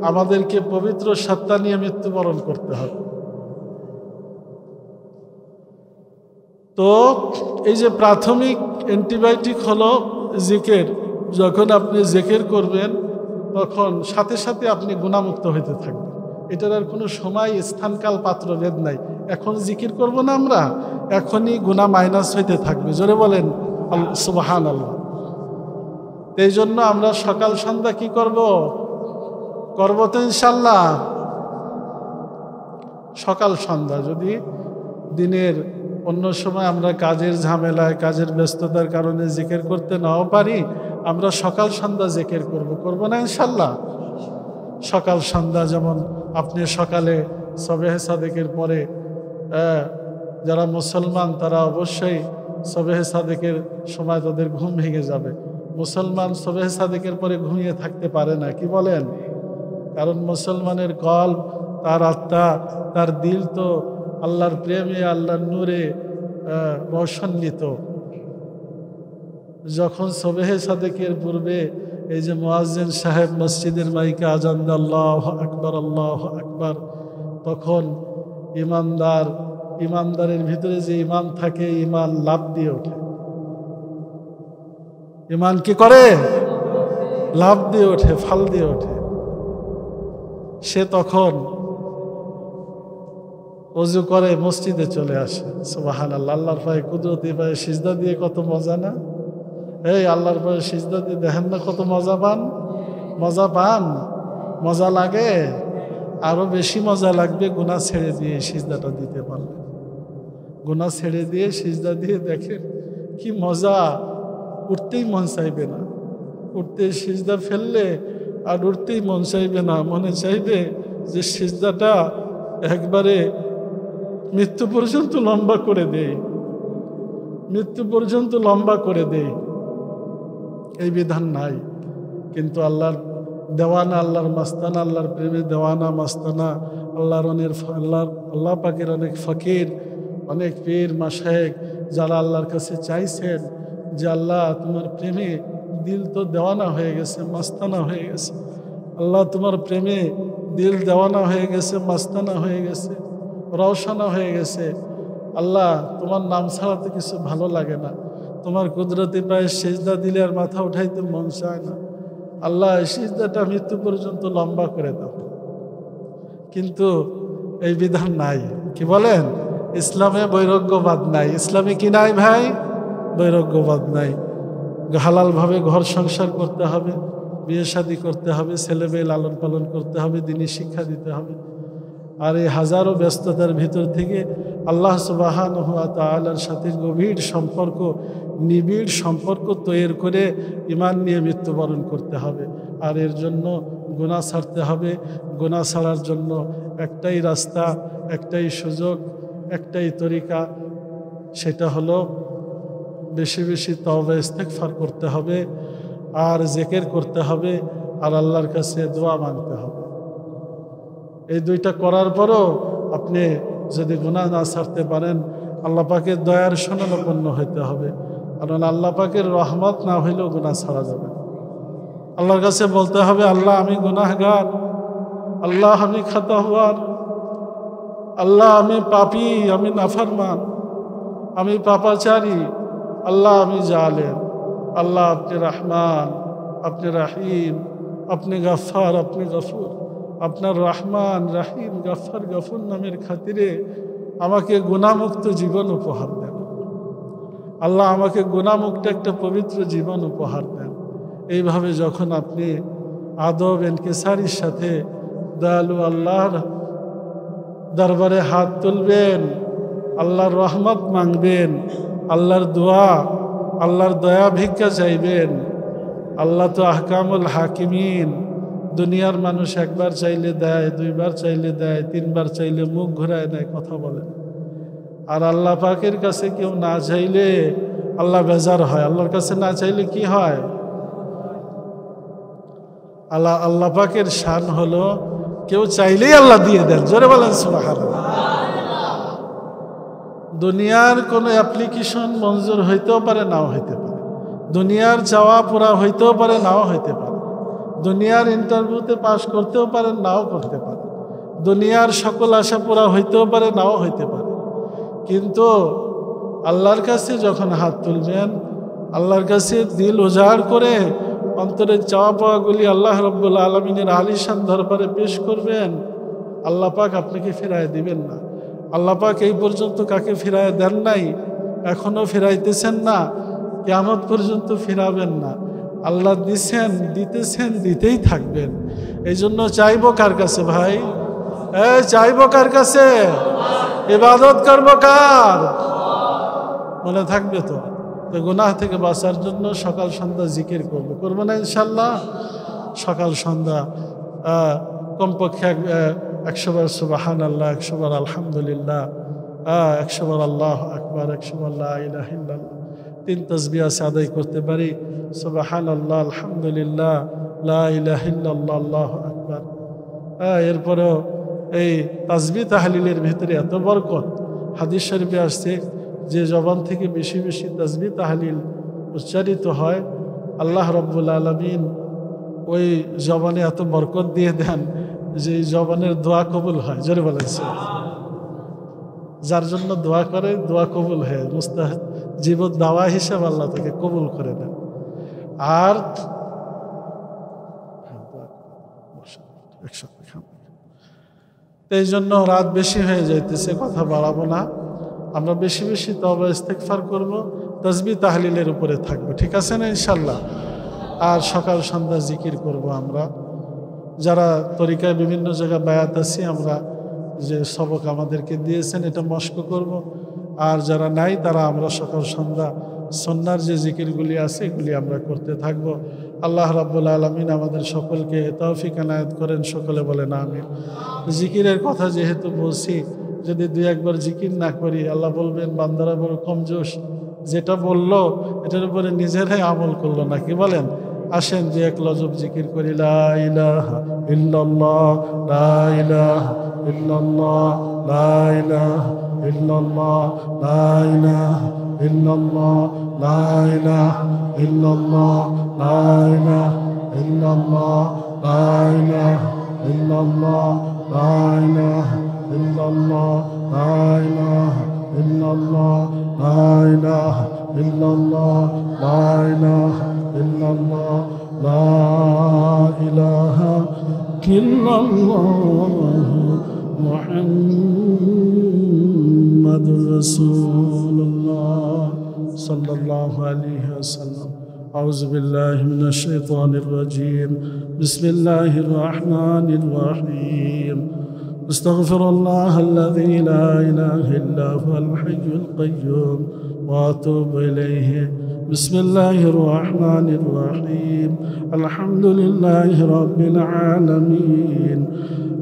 আমাদেরকে পবিত্র সত্তা নিয়ে মৃত্যুবরণ করতে হবে। তো এই যে প্রাথমিক অ্যান্টিবায়োটিক হলো জিকির। যখন আপনি জিকির করবেন তখন সাথে সাথে আপনি গুনাহমুক্ত হইতে থাকবেন। এটার আর কোনো সময়, স্থানকাল, পাত্রভেদ নাই। এখন জিকির করব না আমরা, এখনই গুনাহ মাইনাস হইতে থাকবে। জোরে বলেন সুবহানাল্লাহ। এই জন্য আমরা সকাল সন্ধ্যা কি করব তো ইনশাল্লাহ। সকাল সন্ধ্যা, যদি দিনের অন্য সময় আমরা কাজের ঝামেলায়, কাজের ব্যস্ততার কারণে জিকির করতে নাও পারি, আমরা সকাল সন্ধ্যা জিকির করব না ইনশাল্লাহ। সকাল সন্ধ্যা, যেমন আপনি সকালে সবেহে সাদেকের পরে, যারা মুসলমান তারা অবশ্যই সবেহে সাদেকের সময় তাদের ঘুম ভেঙে যাবে। মুসলমান সবেহে সাদেকের পরে ঘুমিয়ে থাকতে পারে না। কি বলেন? কারণ মুসলমানের কলব, তার আত্মা, তার দিল তো আল্লাহর প্রেমে, আল্লাহর নূরে রৌশান্বিত। যখন সবেহে সাদেকের পূর্বে এই যে মুয়াজ্জিন সাহেব মসজিদের মাইকে আজান দেয় আল্লাহু আকবার, আল্লাহু আকবার, তখন ইমানদারের ভিতরে যে ঈমান থাকে, ঈমান লাভ দিয়ে ওঠে। ঈমান কি করে? লাভ দিয়ে ওঠে, ফাল দিয়ে ওঠে। সে তখন ওযু করে মসজিদে চলে আসে। সুবহানাল্লাহ। আল্লাহর পায়ে, কুদরতি পায়ে সিজদা দিয়ে কত মজা না? এই আল্লাহর পায়ে সিজদা দিয়ে দেখেন না কত মজা পান? মজা লাগে? আরো বেশি মজা লাগবে গুনাহ ছেড়ে দিয়ে সিজদাটা দিতে পারলে। গুনাহ ছেড়ে দিয়ে সিজদা দিয়ে দেখেন কি মজা, উঠতেই মন চাইবে না। উঠতে সিজদা ফেললে আর উঠতেই মন চাইবে না, মনে চাইবে যে সিজদাটা একবারে মৃত্যু পর্যন্ত লম্বা করে দেই, মৃত্যু পর্যন্ত লম্বা করে দেই। এই বিধান নাই। কিন্তু আল্লাহর দেওয়ানা, আল্লাহর মাস্তানা, আল্লাহর প্রেমে দেওয়ানা মাস্তানা, আল্লাহ পাকের অনেক ফকির, অনেক পীর মাশায়েখ যারা আল্লাহর কাছে চাইছেন যে আল্লাহ তোমার প্রেমে দিল তো দেওয়ানা হয়ে গেছে, মাস্তানা হয়ে গেছে। আল্লাহ তোমার প্রেমে দিল দেওয়ানা হয়ে গেছে, মাস্তানা হয়ে গেছে, রওশানা হয়ে গেছে। আল্লাহ তোমার নাম ছাড়া তো কিছু ভালো লাগে না। তোমার কুদরতি পায়ে সিজদা দিলে আর মাথা উঠাইতে মন চায় না। আল্লাহ এই সিজদাটা মৃত্যু পর্যন্ত লম্বা করে দাও। কিন্তু এই বিধান নাই। কি বলেন? ইসলামে বৈরাগ্যবাদ নাই। ইসলামে কি নাই ভাই? বৈরাগ্যবাদ নাই। হালালভাবে ঘর সংসার করতে হবে, বিয়ে শাদী করতে হবে, ছেলে মেয়ে লালন পালন করতে হবে, দিনী শিক্ষা দিতে হবে। আর এই হাজারো ব্যস্ততার ভিতর থেকে আল্লাহ সুবহানাহু ওয়া তাআলার সাথে গভীর সম্পর্ক, নিবিড় সম্পর্ক তৈরি করে ঈমান নিয়ে মৃত্যুবরণ করতে হবে। আর এর জন্য গুনাহ ছাড়তে হবে। গুনাহ ছাড়ার জন্য একটাই রাস্তা, একটাই সুযোগ, একটাই তরিকা, সেটা হলো বেশি বেশি তওবা ইস্তেগফার করতে হবে, আর জিকির করতে হবে, আর আল্লাহর কাছে দোয়া মাংতে হবে। এই দুইটা করার পরও আপনি যদি গুনাহ না ছাড়তে পারেন, আল্লাহ পাকের দয়ার শরণাপন্ন হইতে হবে। কারণ আল্লাহ পাকের রহমত না হইলেও গুনাহ ছাড়া যাবে না। আল্লাহর কাছে বলতে হবে, আল্লাহ আমি গুনাহগার, আল্লাহ আমি খাতাওয়ার, আল্লাহ আমি পাপী, আমি নাফরমান, আমি পাপাচারী, আল্লাহ আমি জালেম। আল্লাহ আপনি রহমান, আপনি রাহিম, আপনি গফফার, আপনি গফুর। আপনার রহমান, রাহিম, গফফার, গফুর নামের খাতিরে আমাকে গুনাহমুক্ত জীবন উপহার দেন। আল্লাহ আমাকে গুনাহমুক্ত একটা পবিত্র জীবন উপহার দেন। এইভাবে যখন আপনি আদব ইনকিসারির সাথে দয়ালু আল্লাহর দরবারে হাত তুলবেন, আল্লাহর রহমত মাংবেন, আল্লাহর দোয়া, আল্লাহর দয়া ভিক্ষা চাইবেন। আল্লাহ তো আহকামুল হাকিমিন। দুনিয়ার মানুষ একবার চাইলে দেয়, দুইবার চাইলে দেয়, তিনবার চাইলে মুখ ঘুরায় দেয়, কথা বলে। আর আল্লাহ পাকের কাছে কেউ না চাইলে আল্লাহ বেজার হয়। আল্লাহর কাছে না চাইলে কি হয়? আল্লাহ পাকের শান হলো কেউ চাইলেই আল্লাহ দিয়ে দেন। জোরে বলেন সুবহানাল্লাহ। দুনিয়ার কোনো অ্যাপ্লিকেশন মঞ্জুর হইতেও পারে, নাও হইতে পারে। দুনিয়ার চাওয়া পুরা হইতেও পারে, নাও হইতে পারে। দুনিয়ার ইন্টারভিউতে পাশ করতেও পারেন, নাও করতে পারে। দুনিয়ার সকল আশা পুরা হইতেও পারে, নাও হইতে পারে। কিন্তু আল্লাহর কাছে যখন হাত তুলবেন, আল্লাহর কাছে দিল উজাড় করে অন্তরের চাওয়া পাওয়াগুলি আল্লাহ রাব্বুল আলামিনের আলিশান দরবারে পেশ করবেন, আল্লাহ পাক আপনাকে ফিরায় দিবেন না। আল্লাহ পাক এই পর্যন্ত কাকে ফিরায় দেন নাই, এখনো ফিরাইতেছেন না, কিয়ামত পর্যন্ত ফিরাবেন না। আল্লাহ দিছেন, দিতেছেন, দিতেই থাকবেন। এই জন্য চাইবো কার কাছে ভাই? চাইবো কার কাছে? ইবাদত করবো কার? মনে থাকবে তো? গুনাহ থেকে বাঁচার জন্য সকাল সন্ধ্যা জিকির করবো না ইনশাল্লাহ? সকাল সন্ধ্যা কমপক্ষে 100 বার সুবহানাল্লাহ, 100 বার আলহামদুলিল্লাহ, 100 বার আল্লাহু আকবার, 100 বার লা ইলাহা ইল্লাল্লাহ। 3 তাসবিহ আছে আদায় করতে পারি, সুবহানাল্লাহ, আলহামদুলিল্লাহ, লা ইলাহা ইল্লাল্লাহ, আল্লাহু আকবার। এরপরেও এই তাসবিহ তাহলিলের ভিতরে এত বরকত। হাদিস শরীফে আসছে যে জবান থেকে বেশি বেশি তাসবিহ তাহলিল উচ্চারিত হয়, আল্লাহ রাব্বুল আলামিন ওই জবানে এত বরকত দিয়ে দেন যে জবানের দোয়া কবুল হয়। জোরে বলেছে, যার জন্য দোয়া করে দোয়া কবুল হয়, মুস্তাজিব দাওয়া হিসাবে আল্লাহ তাকে কবুল করে দেন। আর এই জন্য রাত বেশি হয়ে যাইতেছে, কথা বাড়াবো না। আমরা বেশি বেশি তওবা ইস্তেগফার করব, তাসবিহ তাহলিলের উপরে থাকবো, ঠিক আছে না ইনশাল্লাহ? আর সকাল সন্ধ্যা জিকির করব। আমরা যারা তরিকায় বিভিন্ন জায়গায় বায়াত আছি, আমরা যে সবক আমাদেরকে দিয়েছেন এটা মস্ক করব। আর যারা নাই তারা আমরা সকাল সন্ধ্যা সুন্নাহর যে জিকিরগুলি আছে এগুলি আমরা করতে থাকব। আল্লাহ রাব্বুল আলামিন আমাদের সকলকে তৌফিক এনায়েত করেন, সকলে বলেন আমিন। জিকিরের কথা যেহেতু বলছি, যদি 2-1 বার জিকির না করি আল্লাহ বলবেন বান্দারা বড় কমজোশ, যেটা বললো এটার উপরে নিজেরাই আমল করলো না। কি বলেন? আসেন 2-1 লজব জিকির করি। লা ইলাহা ইল্লাল্লাহ, লা ইলাহা ইল্লাল্লাহ, লা ইলাহা ইল্লাল্লাহ, লা ইলাহা ইল্লাল্লাহ, লা ইলাহা ইল্লাল্লাহ, লা ইলাহা ইল্লাল্লাহ, লা ইলাহা ইল্লাল্লাহ, লা ইলাহা ইল্লাল্লাহ, লা ইলাহা ইল্লাল্লাহ, লা ইলাহা ইল্লাল্লাহ, লা ইলাহা ইল্লাল্লাহ, লা ইলাহা ইল্লাল্লাহ, মুহাম্মাদুর রাসূলুল্লাহ সাল্লাল্লাহু আলাইহি ওয়াসাল্লাম। আউযু বিল্লাহি মিনাশ শাইতানির রাজীম। বিসমিল্লাহির রহমানির রহিম। أستغفر الله الذي لا إله إلا هو الحي القيوم وأتوب إليه. بسم الله الرحمن الرحيم. الحمد لله رب العالمين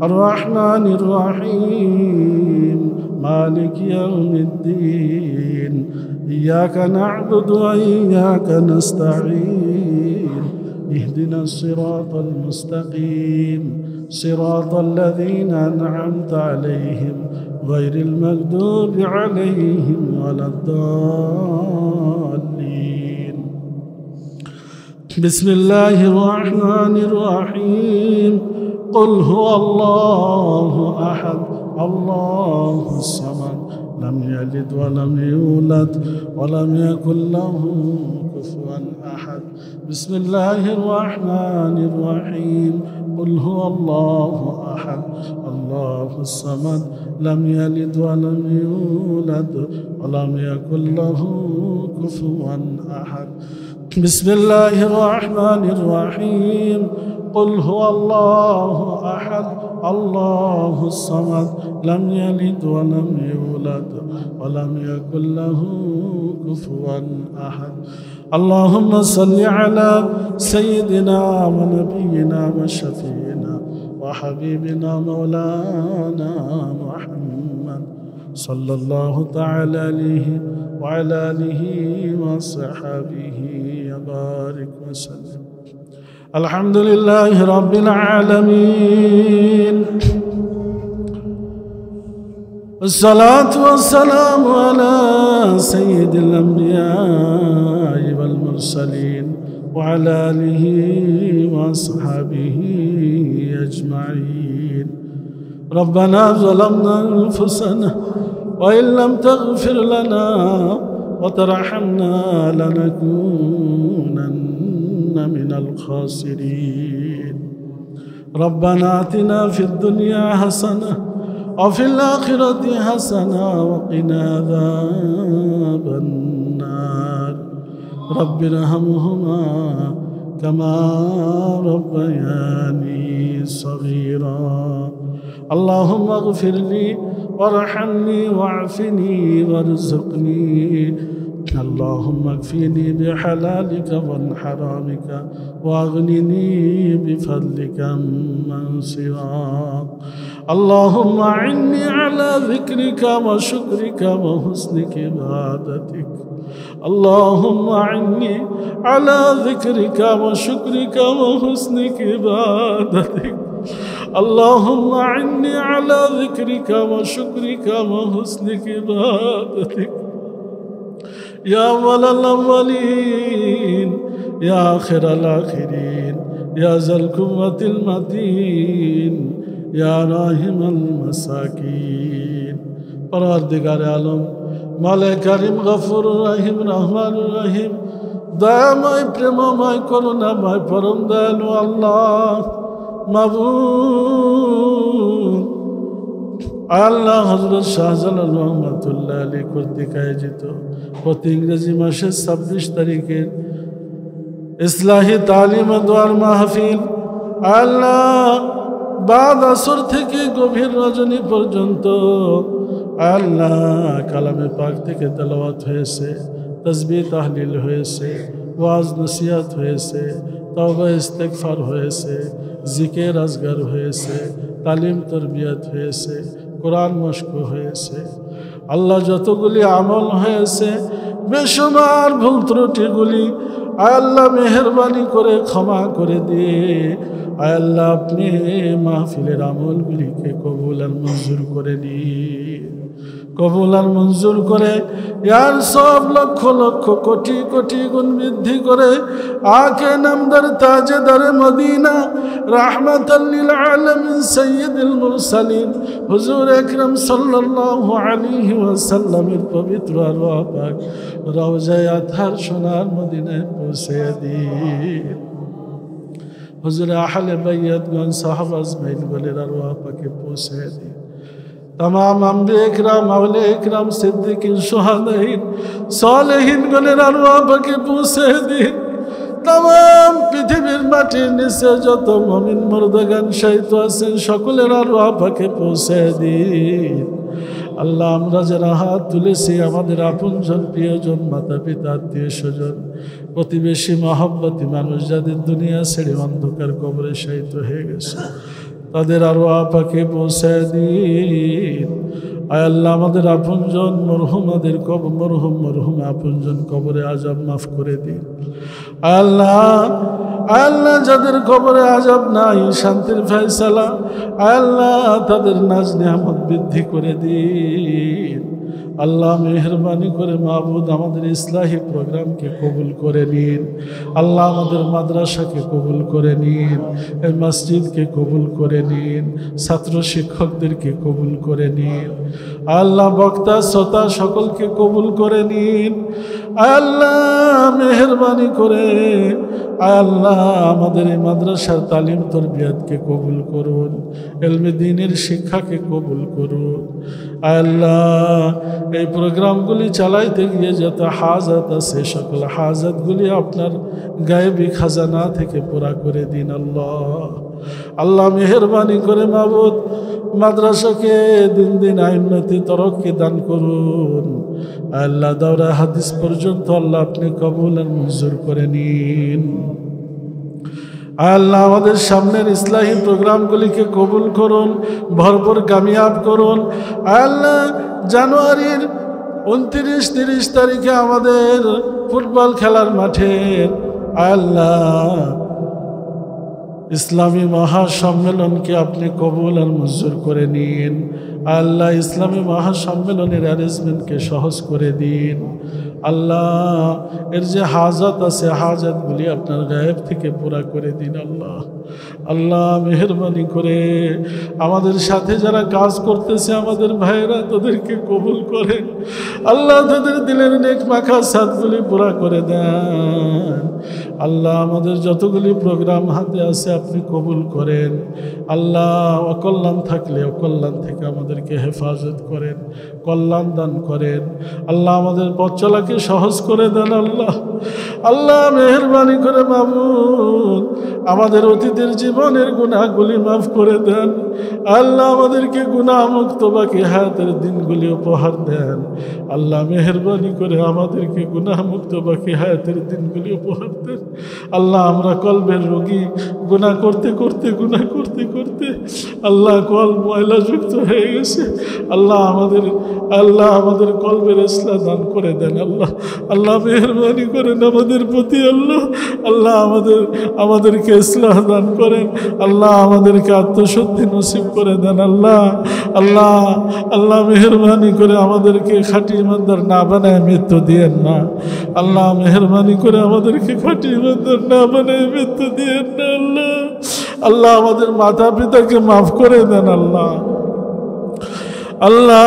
الرحمن الرحيم مالك يوم الدين إياك نعبد وإياك نستعين اهدنا الصراط المستقيم صراط الذين أنعمت عليهم غير المغضوب عليهم ولا الضالين. بسم الله الرحمن الرحيم. قل هو الله أحد الله الصمد لم يلد ولم يولد ولم يكن له كفوا أحد. بسم الله الرحمن الرحيم. قل هو الله أحد الله الصمد لم يلد ولم يولد ولم يكن له كفوا أحد. بسم الله الرحمن الرحيم. قل هو الله أحد الله الصمد لم يلد ولم يولد ولم يكن له كفوا أحد. اللهم صل على سيدنا ونبينا وشفينا وحبيبنا مولانا محمد صلى الله تعالى عليه وعلى آله وصحبه وبارك وسلم. الحمد لله رب العالمين والصلاة والسلام على سيد الأنبياء والمرسلين وعلى آله وأصحابه أجمعين. ربنا ظلمنا أنفسنا وإن لم تغفر لنا وترحمنا لنكونن من الخاسرين. ربنا آتنا في الدنيا حسنة وفي الآخرة حسنة وقنا عذاب النار. رب ارحمهما كما ربياني صغيرا. اللهم اغفر لي وارحمني واعفني وارزقني. اللهم اكفني بحلالك وعن حرامك واغنني بفضلك عمن سواك. اللهم أعني على ذكرك وشكرك وحسن عبادتك. اللهم أعني على ذكرك وشكرك وحسن عبادتك. اللهم أعني على ذكرك وشكرك وحسن عبادتك. يا أول الأولين يا آخر الآخرين يا ذا القوة المتين يا راحم المساكين. পরওয়ারদিগার আলম মালিক কারীম গফুর রহিম রহমান রহিম দয়াময় প্রেমময় করুণাময় পরম দয়ালু আল্লাহ মাবুদ আল্লাহ হযরত শাহজালাল রহমাতুল্লাহ আলাইহি কর্তৃক আয়োজিত প্রতি ইংরেজি মাসের 26 তারিখের ইসলাহি তালিম ও দোয়ার মাহফিল আল্লাহ বাদ আসর থেকে গভীর রজনী পর্যন্ত আল্লাহ কালামে পাক থেকে তেলাওয়াত হয়েছে, তাসবিহ তাহলিল হয়েছে, ওয়াজ নসিহত হয়েছে, তওবা ইস্তেগফার হয়েছে, জিকির আজগার হয়েছে, তালিম তরবিয়ত হয়েছে, কোরআন মশক হয়েছে। আল্লাহ যতগুলি আমল হয়েছে বেশুমার ভুল ত্রুটিগুলি আল্লাহ মেহেরবানি করে ক্ষমা করে দিয়ে আল্লাহ আপনি মাহফিলের আমলগুলিকে কবুল আর মঞ্জুর করে নিন। কবুল আর মঞ্জুর করে ইয়ার সব লক্ষ লক্ষ কোটি কোটি গুণ বৃদ্ধি করে আকে নামদার তাজেদার মদিনা রাহমাতাল লিল আলামিন সাইয়্যিদুল মুরসালিন হুজুর আকরাম সাল্লাল্লাহু আলাইহি ওয়াসাল্লামের পবিত্র আরওয়াহ পাক রওজায়ে আতহার সোনার মদিনায় পৌঁছে দিন। হুজুর আহলে বাইতগণ সাহাবা আজমাইন গলের আরওয়াহ পাকে পৌঁছে দিন। तमाम अंबिया इकराम औले इकराम सिद्दीकीन शुहादाईन सालेहीन गलेर अरवाह पाके पहुँचे दिन। তাম পৃথিবীর মাটির নিচে যত মুমিন মুর্দাগান শায়িত আছেন সকলের আরওয়াহ পাকে পৌঁছে দিন। আল্লাহ আমরা যারা হাত তুলেছি আমাদের আপনজন প্রিয়জন মাতা পিতা আত্মীয় স্বজন প্রতিবেশী মহব্বতী মানুষ যাদের দুনিয়া ছেড়ে অন্ধকার কবরে শায়িত হয়ে গেছে তাদের আরওয়াহ পাকে পৌঁছে দিন। আয় আল্লাহ আমাদের আপনজন মরহুমাদের কবর মরহুম আপনজন কবরে আযাব মাফ করে দিন। আয় আল্লাহ যাদের কবরে আযাব নাই শান্তির ফয়সালা আয় আল্লাহ তাদের নাজ নিয়ামত বৃদ্ধি করে দিন। আল্লাহ মেহরবানি করে মাবুদ আমাদের ইসলাহি প্রোগ্রামকে কবুল করে নিন। আল্লাহ আমাদের মাদ্রাসাকে কবুল করে নিন, এই মসজিদকে কবুল করে নিন, ছাত্র শিক্ষকদেরকে কবুল করে নিন। আল্লাহ বক্তা শ্রোতা সকলকে কবুল করে নিন। আল্লাহ মেহরবানি করে আল্লাহ আমাদের এই মাদ্রাসার তালিম তরবিয়াতকে কবুল করুন, ইলমে দ্বীনের শিক্ষাকে কবুল করুন। আল্লাহ এই প্রোগ্রামগুলি চালাইতে গিয়ে যত হাজাত আছে সকল হাজাতগুলি আপনার গায়েবী খাজানা থেকে পুরা করে দিন। আল্লাহ মেহরবানি করে মাবুদ মাদ্রাসাকে দিন দিন উন্নতি তরক্কি দান করুন। আল্লাহ দাওরা হাদিস পর্যন্ত আল্লাহ আপনি কবুল আর মঞ্জুর করে নিন। আল্লাহ আমাদের সামনের ইসলাহি প্রোগ্রামগুলিকে কবুল করুন, ভরপুর কামিয়াব করুন। আল্লাহ জানুয়ারির 29-30 তারিখে আমাদের ফুটবল খেলার মাঠে আল্লাহ ইসলামী মহাসম্মেলনকে আপনি কবুল আর মঞ্জুর করে নিন। আল্লাহ ইসলামী মহাসম্মেলনের অ্যারেঞ্জমেন্টকে সহজ করে দিন। আল্লাহ এর যে হাজাত আছে হাজাতগুলি আপনার গায়েব থেকে পুরা করে দিন। আল্লাহ মেহরবানি করে আমাদের সাথে যারা কাজ করতেছে আমাদের ভাইয়েরা তাদেরকে কবুল করেন। আল্লাহ তাদের দিলের নেক মাখা সাদগুলি পুরা করে দেন। আল্লাহ আমাদের যতগুলি প্রোগ্রাম হাতে আছে আপনি কবুল করেন। আল্লাহ অকল্যাণ থাকলে অকল্যাণ থেকে আমাদেরকে হেফাজত করেন, কল্যাণ দান করেন। আল্লাহ আমাদের পথ চলাকে সহজ করে দেন। আল্লাহ মেহরবানি করে মাবুদ আমাদের অতীতের জীবনের গুনাহগুলি মাফ করে দেন। আল্লাহ আমাদেরকে গুনাহমুক্ত বাকি হায়াতের দিনগুলি উপহার দেন। আল্লাহ মেহরবানি করে আমাদেরকে গুনাহমুক্ত বাকি হায়াতের দিনগুলি উপহার দেন। আল্লাহ আমরা কলবের রোগী, গুনাহ করতে করতে আল্লাহ কল ময়লাযুক্ত হয়ে গেছে। আল্লাহ আমাদের কলবের ইসলাহ দান করে দেন। আল্লাহ মেহরবানি করেন আমাদের প্রতি। আল্লাহ আমাদেরকে ইসলাহ দান করেন। আল্লাহ আমাদেরকে আত্মশুদ্ধি নসিব করে দেন। আল্লাহ মেহরবানি করে আমাদেরকে খাঁটি ইমানদার না বানায় মৃত্যু দিয়েন না। আল্লাহ মেহরবানি করে আমাদেরকে খাঁটি ইমানদার না বানায় মৃত্যু দিয়েন না। আল্লাহ আমাদের মাতা পিতাকে মাফ করে দেন। আল্লাহ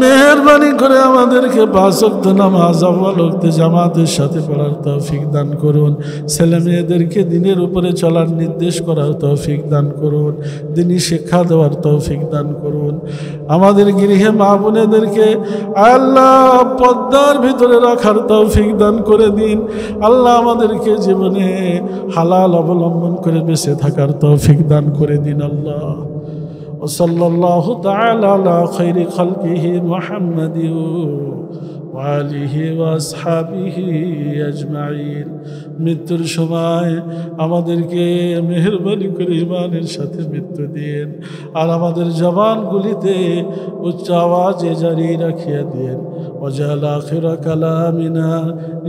মেহরবানি করে আমাদেরকে 5 ওয়াক্ত নামাজ আউয়াল ওয়াক্তে জামাতের সাথে পড়ার তৌফিক দান করুন। ছেলে মেয়েদেরকে দ্বীনের উপরে চলার নির্দেশ করার তৌফিক দান করুন, দ্বীনি শিক্ষা দেওয়ার তৌফিক দান করুন। আমাদের গৃহে মা বোনেদেরকে আল্লাহ পর্দার ভিতরে রাখার তৌফিক দান করে দিন। আল্লাহ আমাদেরকে জীবনে হালাল অবলম্বন করে বেঁচে থাকার তৌফিক দান করে দিন। وصلى الله تعالى على خير خلقه محمد وآله وأصحابه أجمعين। মৃত্যুর সময় আমাদেরকে মেহেরবানি করে ঈমানের সাথে মৃত্যু দিন, আর আমাদের জবানগুলিতে উচ্চ আওয়াজে জারি রাখিয়া দিন। ওয়াজাল আখিরা কালামিনা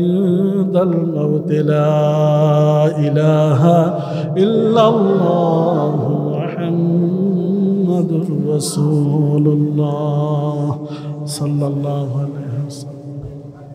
ইনদাল মাউত লা ইলাহা ইল্লাল্লাহু মুহাম্মাদুর রাসূলুল্লাহ সাল্লাল্লাহু আলাইহি ওয়াসাল্লাম।